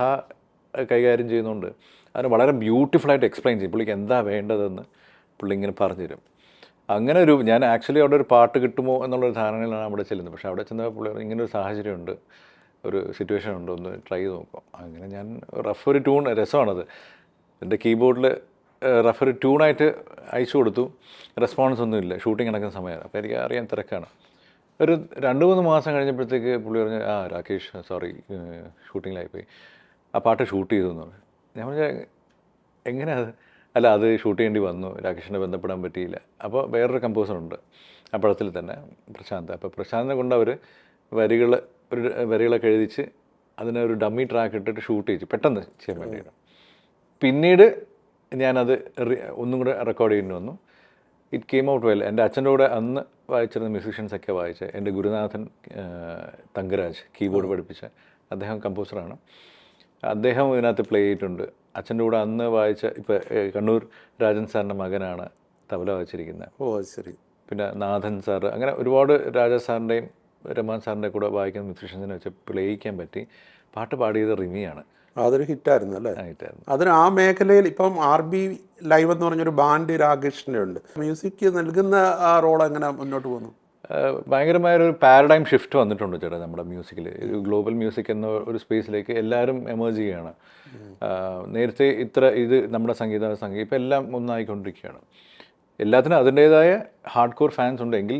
കൈകാര്യം ചെയ്യുന്നതുകൊണ്ട് അതിന് വളരെ ബ്യൂട്ടിഫുള്ളായിട്ട് എക്സ്പ്ലെയിൻ ചെയ്യും. പുള്ളിക്ക് എന്താ വേണ്ടതെന്ന് പുള്ളി ഇങ്ങനെ പറഞ്ഞു തരും. അങ്ങനെ ഞാൻ ആക്ച്വലി അവിടെ ഒരു പാട്ട് കിട്ടുമോ എന്നുള്ളൊരു ധാരണയിലാണ് അവിടെ ചെല്ലുന്നത്. പക്ഷേ അവിടെ ചെന്നപ്പോൾ പുള്ളി ഇങ്ങനെ ഒരു സാഹചര്യമുണ്ട്, ഒരു സിറ്റുവേഷൻ ഉണ്ട്, ഒന്ന് ട്രൈ ചെയ്ത് നോക്കാം. അങ്ങനെ ഞാൻ റഫ് ഒരു ട്യൂൺ, രസമാണത്, എൻ്റെ കീബോർഡിൽ റഫ് ഒരു ട്യൂണായിട്ട് അയച്ചു കൊടുത്തു. റെസ്പോൺസ് ഒന്നുമില്ല, ഷൂട്ടിംഗ് നടക്കുന്ന സമയമാണ്. അപ്പോൾ എനിക്ക് അറിയാൻ തിരക്കാണ്. ഒരു 2-3 മാസം കഴിഞ്ഞപ്പോഴത്തേക്ക് പുള്ളി പറഞ്ഞു, രാകേഷ് സോറി ഷൂട്ടിങ്ങിലായിപ്പോയി, ആ പാട്ട് ഷൂട്ട് ചെയ്തു എന്ന് പറഞ്ഞു. ഞാൻ പറഞ്ഞാൽ എങ്ങനെയാണ് അത്? അല്ല അത് ഷൂട്ട് ചെയ്യേണ്ടി വന്നു, രാകേഷിനെ ബന്ധപ്പെടാൻ പറ്റിയില്ല. അപ്പോൾ വേറൊരു കമ്പോസറുണ്ട്, ആ പടത്തിൽ തന്നെ പ്രശാന്ത്. അപ്പോൾ പ്രശാന്തിനെ കൊണ്ട് അവർ വരികളൊക്കെ എഴുതിച്ച് അതിനെ ഒരു ഡമ്മി ട്രാക്ക് ഇട്ടിട്ട് ഷൂട്ട് ചെയ്തു പെട്ടെന്ന് ചെയ്യാൻ വേണ്ടിയിട്ട്. പിന്നീട് ഞാനത് ഒന്നും കൂടെ റെക്കോർഡ് ചെയ്യേണ്ടി വന്നു. It came out well. എൻ്റെ അച്ഛൻ്റെ കൂടെ അന്ന് വായിച്ചിരുന്ന മ്യൂസീഷ്യൻസൊക്കെ വായിച്ച് എൻ്റെ ഗുരുനാഥൻ തങ്കരാജ് കീബോർഡ് പഠിപ്പിച്ച അദ്ദേഹം കമ്പോസറാണ്. അദ്ദേഹം ഇതിനകത്ത് പ്ലേ ചെയ്തിട്ടുണ്ട്. അച്ഛൻ്റെ കൂടെ അന്ന് വായിച്ച ഇപ്പോൾ കണ്ണൂർ രാജൻ സാറിൻ്റെ മകനാണ് തബല വായിച്ചിരിക്കുന്നത്. ഓ ശരി. പിന്നെ നാഥൻ സാറ്, അങ്ങനെ ഒരുപാട് രാജ സാറിൻ്റെയും രമാൻ സാറിൻ്റെ കൂടെ വായിക്കുന്ന മ്യൂസീഷ്യൻസിനെ വെച്ച് പ്ലേ ചെയ്യിക്കാൻ പറ്റി. പാട്ട് പാടിയത് റിമിയാണ്. അതൊരു ഹിറ്റായിരുന്നു അല്ലേ? ഹിറ്റായിരുന്നു. അതിന് ആ മേഖലയിൽ ഇപ്പം RB ലൈവ് എന്ന് പറഞ്ഞൊരു ബാൻഡ് രാകേഷിൻ്റെ ഉണ്ട്. മ്യൂസിക് നൽകുന്ന ആ റോൾ എങ്ങനെ മുന്നോട്ട് പോകുന്നു? ഭയങ്കരമായൊരു പാരഡൈം ഷിഫ്റ്റ് വന്നിട്ടുണ്ട് ചേട്ടാ നമ്മുടെ മ്യൂസിക്കിൽ. ഒരു ഗ്ലോബൽ മ്യൂസിക് എന്ന ഒരു സ്പേസിലേക്ക് എല്ലാവരും എമേർജ് ചെയ്യുകയാണ്. നേരത്തെ ഇത് നമ്മുടെ സംഗീതം ഇപ്പം എല്ലാം ഒന്നായിക്കൊണ്ടിരിക്കുകയാണ്. എല്ലാത്തിനും അതിൻ്റേതായ ഹാർഡ് കോർ ഫാൻസ് ഉണ്ട്. എങ്കിൽ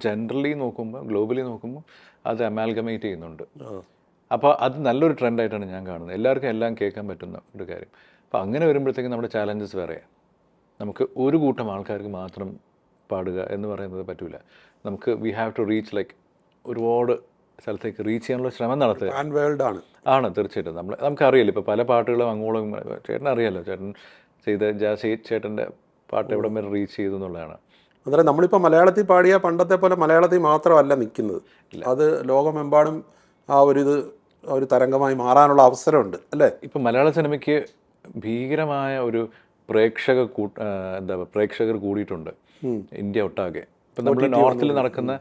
ജനറലി നോക്കുമ്പോൾ, ഗ്ലോബലി നോക്കുമ്പോൾ അത് അമാൽഗമേറ്റ് ചെയ്യുന്നുണ്ട്. അപ്പോൾ അത് നല്ലൊരു ട്രെൻഡായിട്ടാണ് ഞാൻ കാണുന്നത്. എല്ലാവർക്കും എല്ലാം കേൾക്കാൻ പറ്റുന്ന ഒരു കാര്യം. അപ്പോൾ അങ്ങനെ വരുമ്പോഴത്തേക്കും നമ്മുടെ ചാലഞ്ചസ് വേറെയാണ്. നമുക്ക് ഒരു കൂട്ടം ആൾക്കാർക്ക് മാത്രം പാടുക എന്ന് പറയുന്നത് പറ്റില്ല. നമുക്ക് we have to reach like ഒരുപാട് സ്ഥലത്തേക്ക് റീച്ച് ചെയ്യാനുള്ള ശ്രമം നടത്തുക ആണ് തീർച്ചയായിട്ടും. നമുക്കറിയാലോ ഇപ്പോൾ പല പാട്ടുകളും അങ്ങോളം ചേട്ടൻ അറിയാമല്ലോ, ചേട്ടൻ ചെയ്ത ജാസി ചേട്ടൻ്റെ പാട്ട് എവിടെ വരെ റീച്ച് ചെയ്തു എന്നുള്ളതാണ്. അന്നേരം നമ്മളിപ്പോൾ മലയാളത്തിൽ പാടിയ പണ്ടത്തെ പോലെ മലയാളത്തിൽ മാത്രമല്ല നിൽക്കുന്നത്, അത് ലോകമെമ്പാടും ആ ഒരു തരംഗമായി മാറാനുള്ള അവസരമുണ്ട് അല്ലേ? ഇപ്പം മലയാള സിനിമയ്ക്ക് ഭീകരമായ ഒരു പ്രേക്ഷകർ കൂടിയിട്ടുണ്ട് ഇന്ത്യ ഒട്ടാകെ. ഇപ്പം നമ്മൾ നോർത്തിൽ നടക്കുന്ന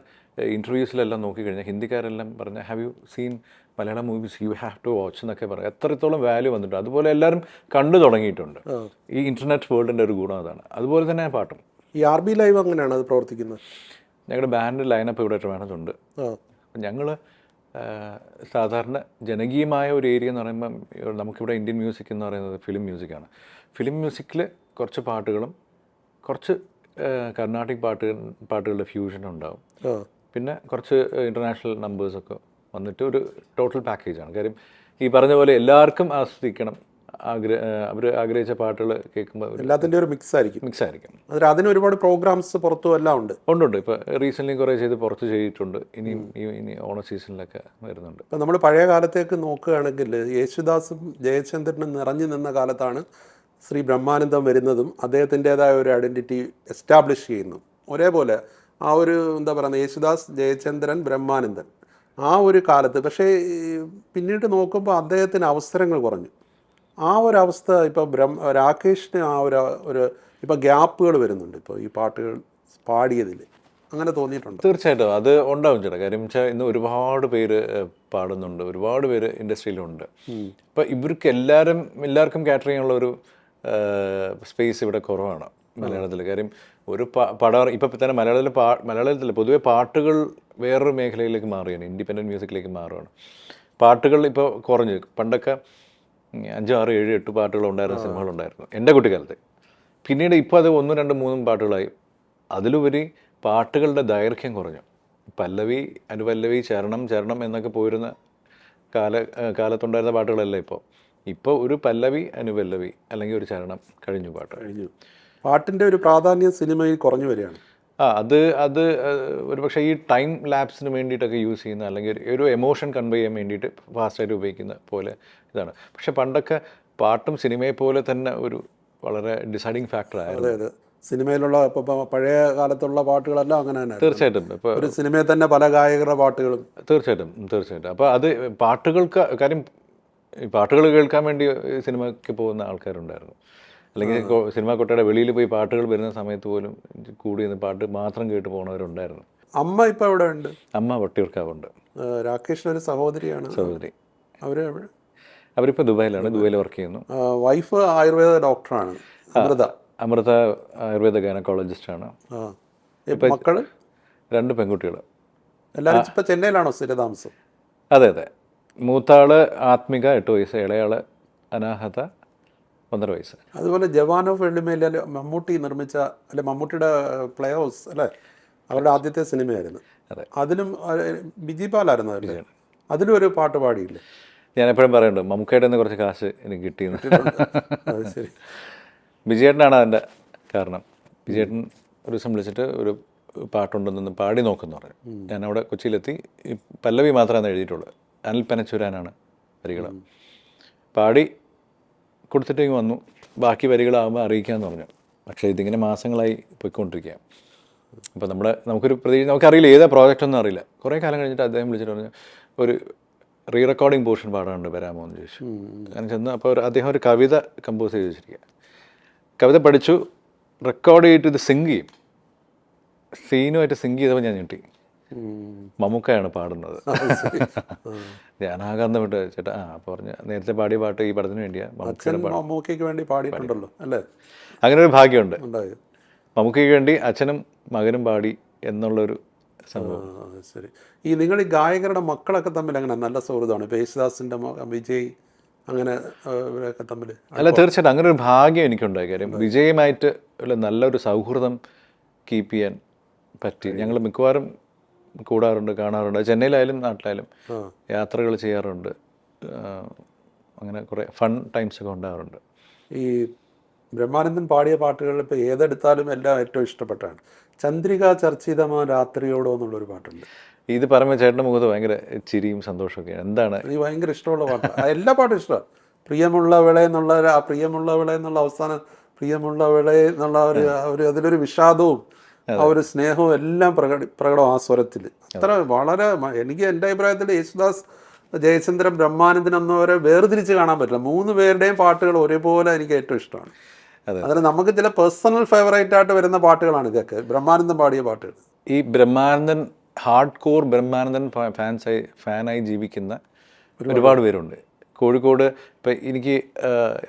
ഇൻ്റർവ്യൂസിലെല്ലാം നോക്കിക്കഴിഞ്ഞാൽ ഹിന്ദിക്കാരെല്ലാം പറഞ്ഞ have you seen Malayalam movies, you have to watch എന്നൊക്കെ പറയാം. എത്രത്തോളം വാല്യൂ വന്നിട്ടുണ്ട്. അതുപോലെ എല്ലാവരും കണ്ടു തുടങ്ങിയിട്ടുണ്ട്. ഈ ഇൻ്റർനെറ്റ് വേൾഡിൻ്റെ ഒരു ഗുണം അതാണ്. അതുപോലെ തന്നെ പാട്ടും. ഈ RB ലൈവ് അങ്ങനെയാണ് അത് പ്രവർത്തിക്കുന്നത്. ഞങ്ങളുടെ ബാൻഡ് ലൈനപ്പ് ഇവിടെ ട്രിവാൻഡ്രത്തുണ്ട്. ഞങ്ങൾ സാധാരണ ജനകീയമായ ഒരു ഏരിയ എന്ന് പറയുമ്പം നമുക്കിവിടെ ഇന്ത്യൻ മ്യൂസിക് എന്ന് പറയുന്നത് ഫിലിം മ്യൂസിക്കാണ്. ഫിലിം മ്യൂസിക്കിൽ കുറച്ച് പാട്ടുകളും കുറച്ച് കർണാട്ടിക് പാട്ടുകളുടെ ഫ്യൂഷൻ ഉണ്ടാവും. പിന്നെ കുറച്ച് ഇൻ്റർനാഷണൽ നമ്പേഴ്സൊക്കെ വന്നിട്ട് ഒരു ടോട്ടൽ പാക്കേജാണ്. കാര്യം ഈ പറഞ്ഞ പോലെ എല്ലാവർക്കും ആസ്വദിക്കണം, അവർ ആഗ്രഹിച്ച പാട്ടുകൾ കേൾക്കുമ്പോൾ എല്ലാത്തിൻ്റെ ഒരു മിക്സ് ആയിരിക്കും. അതിന് ഒരുപാട് പ്രോഗ്രാംസ് പുറത്തും എല്ലാം ഉണ്ട്. ഇപ്പോൾ റീസെൻ്റ്ലി കുറേ പുറത്ത് ചെയ്തിട്ടുണ്ട്. ഇനി ഓണ സീസണിലൊക്കെ വരുന്നുണ്ട്. ഇപ്പം നമ്മൾ പഴയ കാലത്തേക്ക് നോക്കുകയാണെങ്കിൽ യേശുദാസും ജയചന്ദ്രനും നിറഞ്ഞു നിന്ന കാലത്താണ് ശ്രീ ബ്രഹ്മാനന്ദം വരുന്നതും അദ്ദേഹത്തിൻ്റെതായ ഒരു ഐഡൻറ്റിറ്റി എസ്റ്റാബ്ലിഷ് ചെയ്യുന്നു. ഒരേപോലെ ആ ഒരു എന്താ പറയുക, യേശുദാസ്, ജയചന്ദ്രൻ, ബ്രഹ്മാനന്ദൻ ആ ഒരു കാലത്ത്. പക്ഷേ പിന്നീട് നോക്കുമ്പോൾ അദ്ദേഹത്തിന് അവസരങ്ങൾ കുറഞ്ഞു. ആ ഒരവസ്ഥ ഇപ്പോൾ രാകേഷിന് ആ ഒരു ഇപ്പോൾ ഗ്യാപ്പുകൾ വരുന്നുണ്ട് ഇപ്പോൾ ഈ പാട്ടുകൾ പാടിയതിൽ. അങ്ങനെ തോന്നിയിട്ടുണ്ട്? തീർച്ചയായിട്ടും അത് ഉണ്ടാവും ചേട്ടാ. കാര്യം വെച്ചാൽ ഇന്ന് ഒരുപാട് പേര് പാടുന്നുണ്ട്, ഒരുപാട് പേര് ഇൻഡസ്ട്രിയിലുണ്ട്. ഇപ്പോൾ ഇവർക്ക് എല്ലാവർക്കും കാറ്റർ ചെയ്യാനുള്ള ഒരു സ്പേസ് ഇവിടെ കുറവാണ് മലയാളത്തിൽ. കാര്യം ഒരു പടം ഇപ്പോൾ തന്നെ മലയാളത്തിൽ പൊതുവെ പാട്ടുകൾ വേറൊരു മേഖലയിലേക്ക് മാറുകയാണ്, ഇൻഡിപെൻഡൻറ്റ് മ്യൂസിക്കിലേക്ക് മാറുകയാണ്. പാട്ടുകൾ ഇപ്പോൾ കുറഞ്ഞു. പണ്ടൊക്കെ 5, 6, 7, 8 പാട്ടുകളുണ്ടായിരുന്ന സിനിമകളുണ്ടായിരുന്നു എൻ്റെ കുട്ടിക്കാലത്ത്. പിന്നീട് ഇപ്പോൾ അത് 1, 2, 3 പാട്ടുകളായി. അതിലുപരി പാട്ടുകളുടെ ദൈർഘ്യം കുറഞ്ഞു. പല്ലവി, അനുപല്ലവി, ചരണം എന്നൊക്കെ പോയിരുന്ന കാലത്തുണ്ടായിരുന്ന പാട്ടുകളല്ല ഇപ്പോൾ ഒരു പല്ലവി, അനുപല്ലവി അല്ലെങ്കിൽ ഒരു ചരണം കഴിഞ്ഞു, പാട്ടിൻ്റെ ഒരു പ്രാധാന്യം സിനിമയിൽ കുറഞ്ഞു വരികയാണ്. അത് ഒരു പക്ഷേ ഈ ടൈം ലാപ്സിന് വേണ്ടിയിട്ടൊക്കെ യൂസ് ചെയ്യുന്ന, അല്ലെങ്കിൽ ഒരു എമോഷൻ കൺവേ ചെയ്യാൻ വേണ്ടിയിട്ട് ഫാസ്റ്റായിട്ട് ഉപയോഗിക്കുന്ന പോലെ ഇതാണ്. പക്ഷേ പണ്ടൊക്കെ പാട്ടും സിനിമയെ പോലെ തന്നെ ഒരു വളരെ ഡിസൈഡിങ് ഫാക്ടറായിരുന്നു. അതെ, സിനിമയിലുള്ള ഇപ്പോൾ പഴയ കാലത്തുള്ള പാട്ടുകളെല്ലാം അങ്ങനെ തന്നെ. തീർച്ചയായിട്ടും. ഇപ്പോൾ ഒരു സിനിമയിൽ തന്നെ പല ഗായകരുടെ പാട്ടുകളും. തീർച്ചയായിട്ടും. അപ്പോൾ അത് പാട്ടുകൾ കേൾക്കാൻ വേണ്ടി സിനിമയ്ക്ക് പോകുന്ന ആൾക്കാരുണ്ടായിരുന്നു. അല്ലെങ്കിൽ സിനിമാ കൊട്ടയുടെ വെളിയിൽ പോയി പാട്ടുകൾ വരുന്ന സമയത്ത് പോലും കൂടി നിന്ന് പാട്ട് മാത്രം കേട്ട് പോകുന്നവരുണ്ടായിരുന്നു. അമ്മ ഇപ്പോൾ എവിടെ ഉണ്ട്? അമ്മ വട്ടിയൂർക്കാവുണ്ട്. രാകേഷിനൊരു സഹോദരി. അവരിപ്പോൾ ദുബായിൽ വർക്ക് ചെയ്യുന്നു. വൈഫ് ആയുർവേദ ഡോക്ടറാണ്, അമൃത ആയുർവേദ ഗൈനക്കോളജിസ്റ്റാണ്. മക്കൾ 2 പെൺകുട്ടികൾ. എല്ലാവരും ഇപ്പോൾ ചെന്നൈയിലാണോ സ്ഥിരതാമസം? അതെ. മൂത്താള് ആത്മിക 8 വയസ്സ്, ഇളയാള് അനാഹത 1.5 വയസ്സ്. അതുപോലെ ജവാൻ ഓഫ് വെള്ളിമേൽ മമ്മൂട്ടി നിർമ്മിച്ച മമ്മൂട്ടിയുടെ പ്ലേ ഹൗസ് അല്ലേ, അവരുടെ ആദ്യത്തെ സിനിമയായിരുന്നു. അതിലും ബിജിപാലായിരുന്നു അതിൽ. അതിലും ഒരു പാട്ട് പാടിയില്ലേ? ഞാൻ എപ്പോഴും പറയുന്നുണ്ട് മമ്മൂക്കയുടെ നിന്ന് കുറച്ച് കാശ് എനിക്ക് കിട്ടിയെന്ന്. ശരി. വിജയേട്ടനാണ് അതിൻ്റെ കാരണം. വിജയേട്ടൻ ഒരു ദിവസം വിളിച്ചിട്ട് ഒരു പാട്ടുണ്ടെന്ന് പാടി നോക്കുമെന്ന് പറഞ്ഞു. ഞാനവിടെ കൊച്ചിയിലെത്തി. ഈ പല്ലവി മാത്രമാണ് എഴുതിയിട്ടുള്ളത്. അനിൽ പനച്ചൂരാനാണ് വരികൾ. പാടി കൊടുത്തിട്ടേക്ക് വന്നു. ബാക്കി വരികളാകുമ്പോൾ അറിയിക്കാമെന്ന് പറഞ്ഞു. പക്ഷേ ഇതിങ്ങനെ മാസങ്ങളായി പോയിക്കൊണ്ടിരിക്കുക. അപ്പോൾ നമുക്കൊരു നമുക്കറിയില്ല ഏതാ പ്രോജക്റ്റ് ഒന്നും അറിയില്ല. കുറേ കാലം കഴിഞ്ഞിട്ട് അദ്ദേഹം വിളിച്ചിട്ട് പറഞ്ഞു ഒരു റീ റെക്കോർഡിംഗ് പോർഷൻ പാടാണ്ട് വരാമോ എന്ന് ചോദിച്ചു. ഞാൻ ചെന്ന് അപ്പോൾ അദ്ദേഹം ഒരു കവിത കമ്പോസ് ചെയ്ത് വെച്ചിരിക്കുക. കവിത പഠിച്ചു, റെക്കോർഡ് ചെയ്തിട്ട് ഇത് സിങ്ക് ചെയ്യും. സീനുമായിട്ട് സിങ്ക് ചെയ്തപ്പോൾ ഞാൻ ഞെട്ടി. മമ്മൂക്കയാണ് പാടുന്നത്. ഞാനാകാന്തം വിട്ട് ചേട്ടാ അപ്പോൾ പറഞ്ഞ് നേരത്തെ പാടിയ പാട്ട് ഈ പടത്തിന് വേണ്ടിയാണ്. മമ്മൂക്കയ്ക്ക് വേണ്ടി പാടിയിട്ടുണ്ടല്ലോ അല്ലേ? അങ്ങനെ ഒരു ഭാഗ്യമുണ്ട്. മമ്മൂക്കയ്ക്ക് വേണ്ടി അച്ഛനും മകനും പാടി എന്നുള്ളൊരു സംഭവം. ശരി. നിങ്ങൾ ഈ ഗായകരുടെ മക്കളൊക്കെ തമ്മിൽ അങ്ങനെ നല്ല സൗഹൃദമാണ്? ഇപ്പോൾ യേശുദാസിൻ്റെ വിജയ് അങ്ങനെ ഇവരൊക്കെ തമ്മിൽ? അല്ല, തീർച്ചയായിട്ടും അങ്ങനെ ഒരു ഭാഗ്യം എനിക്കുണ്ടായി. കാര്യം വിജയുമായിട്ട് ഉള്ള നല്ലൊരു സൗഹൃദം കീപ്പ് ചെയ്യാൻ പറ്റി. ഞങ്ങൾ മിക്കവാറും കൂടാറുണ്ട്, കാണാറുണ്ട്. ചെന്നൈയിലായാലും നാട്ടിലായാലും യാത്രകൾ ചെയ്യാറുണ്ട്. അങ്ങനെ കുറേ ഫൺ ടൈംസ് ഒക്കെ ഉണ്ടാകാറുണ്ട്. ഈ ബ്രഹ്മാനന്ദൻ പാടിയ പാട്ടുകൾ ഇപ്പോൾ ഏതെടുത്താലും എല്ലാം ഏറ്റവും ഇഷ്ടപ്പെട്ടാണ്. ചന്ദ്രിക ചർച്ചിതമാ രാത്രിയോടോ എന്നുള്ളൊരു പാട്ടുണ്ട്. ഇത് പറയുമ്പോൾ ചേട്ടൻ്റെ മുഖത്ത് ഭയങ്കര ചിരിയും സന്തോഷമൊക്കെയാണ്. എന്താണ് എനിക്ക് ഭയങ്കര ഇഷ്ടമുള്ള പാട്ടാണ്. എല്ലാ പാട്ടും ഇഷ്ടമാണ്. പ്രിയമുള്ളവളെ എന്നുള്ള ആ പ്രിയമുള്ളവളെ എന്നുള്ള അവസാനം പ്രിയമുള്ളവളെ എന്നുള്ള ഒരു അതിലൊരു വിഷാദവും ആ ഒരു സ്നേഹവും എല്ലാം പ്രകടം ആ സ്വരത്തിൽ. അത്ര വളരെ എനിക്ക് എൻ്റെ അഭിപ്രായത്തിൽ യേശുദാസ്, ജയചന്ദ്രൻ, ബ്രഹ്മാനന്ദൻ എന്നവരെ വേർതിരിച്ച് കാണാൻ പറ്റില്ല. 3 പേരുടെയും പാട്ടുകൾ ഒരേപോലെ എനിക്ക് ഏറ്റവും ഇഷ്ടമാണ്. അതിന് നമുക്ക് ചില പേഴ്സണൽ ഫേവറേറ്റ് ആയിട്ട് വരുന്ന പാട്ടുകളാണ് ഇതൊക്കെ, ബ്രഹ്മാനന്ദൻ പാടിയ പാട്ടുകൾ. ഈ ബ്രഹ്മാനന്ദൻ ഹാർഡ് കോർ ബ്രഹ്മാനന്ദൻ ഫാനായി ജീവിക്കുന്ന ഒരുപാട് പേരുണ്ട് കോഴിക്കോട്. ഇപ്പം എനിക്ക്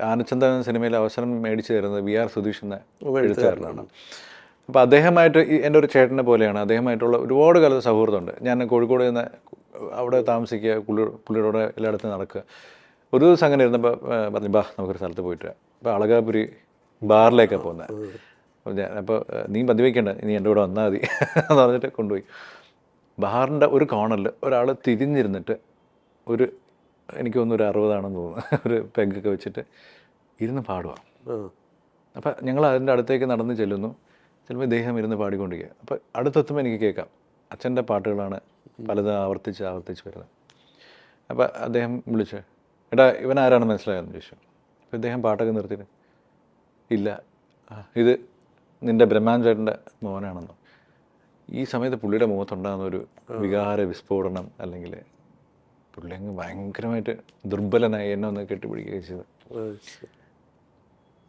ആനച്ചന്ദൻ സിനിമയിൽ അവസരം മേടിച്ചു തരുന്നത് വി ആർ സുധീഷ് എന്ന എഴുത്തുകാരനാണ്. അപ്പോൾ അദ്ദേഹമായിട്ട് എൻ്റെ ഒരു ചേട്ടനെ പോലെയാണ്. അദ്ദേഹമായിട്ടുള്ള ഒരുപാട് കാലത്ത് സൗഹൃദമുണ്ട്. ഞാൻ കോഴിക്കോട് നിന്ന് അവിടെ താമസിക്കുക, പുള്ളിയോടെ എല്ലായിടത്തും നടക്കുക. ഒരു ദിവസം അങ്ങനെ ഇരുന്നപ്പോൾ പറഞ്ഞു, ബാ നമുക്കൊരു സ്ഥലത്ത് പോയിട്ട്. അപ്പോൾ അളകാപുരി ബാറിലേക്കാണ് പോകുന്നത്. അപ്പോൾ നീ മദ്യപിക്കേണ്ട, നീ എൻ്റെ കൂടെ വന്നാൽ മതി എന്ന് പറഞ്ഞിട്ട് കൊണ്ടുപോയി. ബാറിൻ്റെ ഒരു കോർണറിൽ ഒരാൾ തിരിഞ്ഞിരുന്നിട്ട് എനിക്ക് തോന്നുന്നു ഒരു 60 ആണെന്ന് തോന്നുന്നു, ഒരു പെഗ്ഗൊക്കെ വെച്ചിട്ട് ഇരുന്ന് പാടുക. അപ്പം ഞങ്ങൾ അതിൻ്റെ അടുത്തേക്ക് നടന്ന് ചെല്ലുന്നു. ചിലപ്പോൾ ഇദ്ദേഹം ഇരുന്ന് പാടിക്കൊണ്ടിരിക്കുക. അപ്പോൾ അടുത്തെത്തുമ്പോൾ എനിക്ക് കേൾക്കാം അച്ഛൻ്റെ പാട്ടുകളാണ് പലതും ആവർത്തിച്ച് വരുന്നത്. അപ്പോൾ അദ്ദേഹം വിളിച്ചു, എടാ ഇവൻ ആരാണ് മനസ്സിലായെന്ന് ചോദിച്ചു. അപ്പോൾ ഇദ്ദേഹം പാട്ടൊക്കെ നിർത്തിയിട്ട്, ഇല്ല ഇത് നിൻ്റെ ബ്രഹ്മാനന്ദൻ്റെ മോനാണെന്നോ. ഈ സമയത്ത് പുള്ളിയുടെ മുഖത്തുണ്ടാകുന്ന ഒരു വികാര വിസ്ഫോടനം, അല്ലെങ്കിൽ പുള്ളി അങ്ങ് ഭയങ്കരമായിട്ട് ദുർബലനായി എന്നെ ഒന്ന് കെട്ടിപ്പിടിക്കുകയും ചെയ്തു.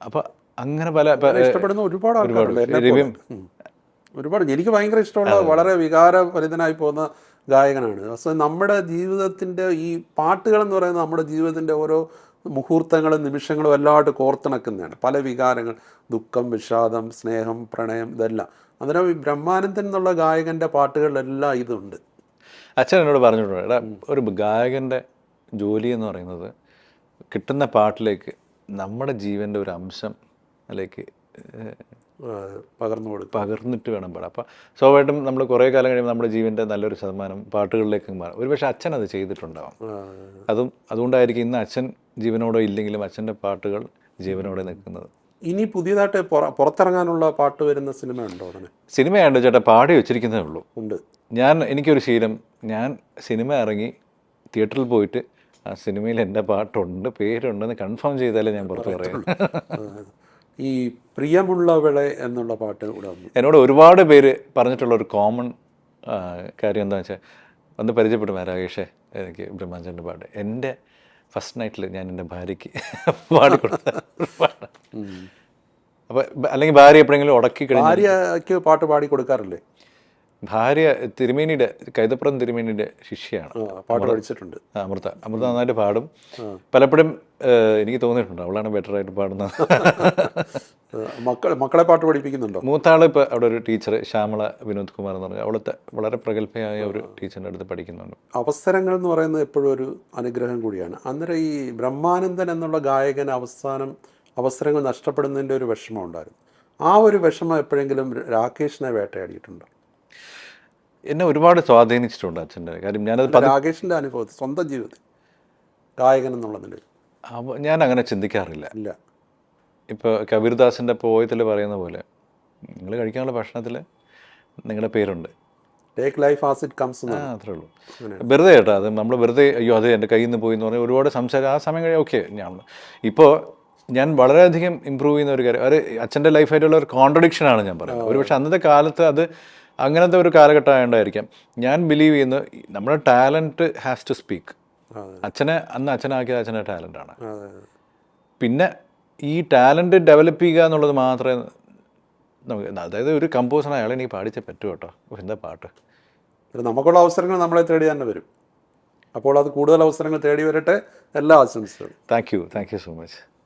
അപ്പം അങ്ങനെ പല ഇഷ്ടപ്പെടുന്ന ഒരുപാട് എനിക്ക് ഭയങ്കര ഇഷ്ടമുള്ള വളരെ വികാരഭരിതനായി പോകുന്ന ഗായകനാണ്. പക്ഷേ നമ്മുടെ ജീവിതത്തിൻ്റെ ഈ പാട്ടുകൾ എന്ന് പറയുന്നത് നമ്മുടെ ജീവിതത്തിൻ്റെ ഓരോ മുഹൂർത്തങ്ങളും നിമിഷങ്ങളും എല്ലാമായിട്ട് കോർത്തിണക്കുന്നതാണ്. പല വികാരങ്ങൾ, ദുഃഖം, വിഷാദം, സ്നേഹം, പ്രണയം, ഇതെല്ലാം. അന്നേരം ഈ ബ്രഹ്മാനന്ദൻ എന്നുള്ള ഗായകൻ്റെ പാട്ടുകളിലെല്ലാം ഇതുണ്ട്. അച്ഛൻ എന്നോട് പറഞ്ഞിട്ടുണ്ട്, എടാ ഒരു ഗായകൻ്റെ ജോലി എന്ന് പറയുന്നത് കിട്ടുന്ന പാട്ടിലേക്ക് നമ്മുടെ ജീവൻ്റെ ഒരു അംശം അതിലേക്ക് പകർന്നിട്ട് വേണം പാടാം. അപ്പോൾ സ്വാഭാവികമായിട്ടും നമ്മൾ കുറേ കാലം കഴിയുമ്പോൾ നമ്മുടെ ജീവൻ്റെ നല്ലൊരു ശതമാനം പാട്ടുകളിലേക്ക് മാറും. ഒരുപക്ഷെ അച്ഛൻ അത് ചെയ്തിട്ടുണ്ടാവും. അതുകൊണ്ടായിരിക്കും ഇന്ന് അച്ഛൻ ജീവനോടെ ഇല്ലെങ്കിലും അച്ഛൻ്റെ പാട്ടുകൾ ജീവനോടെ നിൽക്കുന്നത്. ഇനി പുതിയതായിട്ട് പുറത്തിറങ്ങാനുള്ള പാട്ട് വരുന്ന സിനിമ ഉണ്ടോ? സിനിമയുണ്ട് ചേട്ടാ, പാടി വെച്ചിരിക്കുന്നതേ ഉള്ളൂ. ഉണ്ട്. എനിക്കൊരു ശീലം, ഞാൻ സിനിമ ഇറങ്ങി തിയേറ്ററിൽ പോയിട്ട് ആ സിനിമയിൽ എൻ്റെ പാട്ടുണ്ട്, പേരുണ്ടെന്ന് കൺഫേം ചെയ്താലേ ഞാൻ പുറത്ത് പറയാം. ഈ പ്രിയമുള്ളവളെ എന്നുള്ള പാട്ട് കൂടെ എന്നോട് ഒരുപാട് പേര് പറഞ്ഞിട്ടുള്ള ഒരു കോമൺ കാര്യം എന്താണെന്ന് വെച്ചാൽ, ഒന്ന് പരിചയപ്പെടും രാകേഷേ, എനിക്ക് ബ്രഹ്മാനന്ദൻ്റെ പാട്ട് എൻ്റെ ഫസ്റ്റ് നൈറ്റിൽ ഞാൻ എൻ്റെ ഭാര്യയ്ക്ക് പാടിക്കൊടുത്ത പാട്ട്. അപ്പോൾ അല്ലെങ്കിൽ ഭാര്യ എപ്പോഴെങ്കിലും ഉടക്കി കഴിഞ്ഞാൽ ഭാര്യയ്ക്ക് പാട്ട് പാടി കൊടുക്കാറില്ലേ? ഭാര്യ തിരുമേനിയുടെ, കൈതപ്പുറം തിരുമേനിയുടെ ശിഷ്യയാണ്. പാട്ട് പഠിച്ചിട്ടുണ്ട്. അമൃത നന്നായിട്ട് പാടും. പലപ്പോഴും എനിക്ക് തോന്നിയിട്ടുണ്ട് അവളാണ് ബെറ്ററായിട്ട് പാടുന്നത്. മക്കളെ പാട്ട് പഠിപ്പിക്കുന്നുണ്ടോ? മൂത്താൾ ഇപ്പോൾ അവിടെ ഒരു ടീച്ചർ, ശ്യാമള വിനോദ് കുമാർ എന്ന് പറഞ്ഞാൽ അവിടുത്തെ വളരെ പ്രഗത്ഭയായ ഒരു ടീച്ചറിൻ്റെ അടുത്ത് പഠിക്കുന്നുണ്ട്. അവസരങ്ങൾ എന്ന് പറയുന്നത് എപ്പോഴും ഒരു അനുഗ്രഹം കൂടിയാണ്. അന്നേരം ഈ ബ്രഹ്മാനന്ദൻ എന്നുള്ള ഗായകൻ അവസരങ്ങൾ നഷ്ടപ്പെടുന്നതിൻ്റെ ഒരു വിഷമം ഉണ്ടായിരുന്നു. ആ ഒരു വിഷമം എപ്പോഴെങ്കിലും രാകേഷിനെ വേട്ടയാടിയിട്ടുണ്ടോ? എന്നെ ഒരുപാട് സ്വാധീനിച്ചിട്ടുണ്ട് അച്ഛൻ്റെ കാര്യം. ഞാനത് രാകേഷിൻ്റെ അനുഭവത്തിൽ സ്വന്തം ജീവിതത്തിൽ ഗായകൻ എന്നുള്ള നിലയിൽ ഞാൻ അങ്ങനെ ചിന്തിക്കാറില്ല. ഇല്ല. ഇപ്പോൾ കബീർദാസിൻ്റെ പോയത്തിൽ പറയുന്ന പോലെ, നിങ്ങൾ കഴിക്കാനുള്ള ഭക്ഷണത്തിൽ നിങ്ങളുടെ പേരുണ്ട്. Take life as it comes. അത്രേ ഉള്ളൂ. വെറുതെ കേട്ടോ, അത് നമ്മൾ വെറുതെ അയ്യോ അത് എൻ്റെ കയ്യിൽ നിന്ന് പോയി എന്ന് പറഞ്ഞാൽ ഒരുപാട് സംസാരം ആ സമയം കഴിയും. ഓക്കെ, ഇപ്പോൾ ഞാൻ വളരെയധികം ഇമ്പ്രൂവ് ചെയ്യുന്ന ഒരു കാര്യം, അത് അച്ഛൻ്റെ ലൈഫായിട്ടുള്ള ഒരു കോൺട്രഡിക്ഷനാണ് ഞാൻ പറയുന്നത്. ഒരുപക്ഷെ അന്നത്തെ കാലത്ത് അത് അങ്ങനത്തെ ഒരു കാലഘട്ടം ആയതുകൊണ്ടായിരിക്കാം. ഞാൻ ബിലീവ് ചെയ്യുന്നു നമ്മുടെ ടാലൻറ്റ് ഹാസ് ടു സ്പീക്ക്. അന്ന് അച്ഛനാക്കിയത് അച്ഛൻ്റെ ടാലൻ്റാണ്. പിന്നെ ഈ ടാലൻറ്റ് ഡെവലപ്പ് ചെയ്യുക എന്നുള്ളത് മാത്രമേ നമുക്ക്, അതായത് ഒരു കമ്പോസറിന് അയാളെ എനിക്ക് പാടിച്ചേ പറ്റൂ കേട്ടോ. എന്താ പാട്ട്. നമുക്കുള്ള അവസരങ്ങൾ നമ്മളെ തേടി തന്നെ വരും. അപ്പോൾ അത് കൂടുതൽ അവസരങ്ങൾ തേടി വരട്ടെ. എല്ലാ ആശംസകളും. Thank you so much.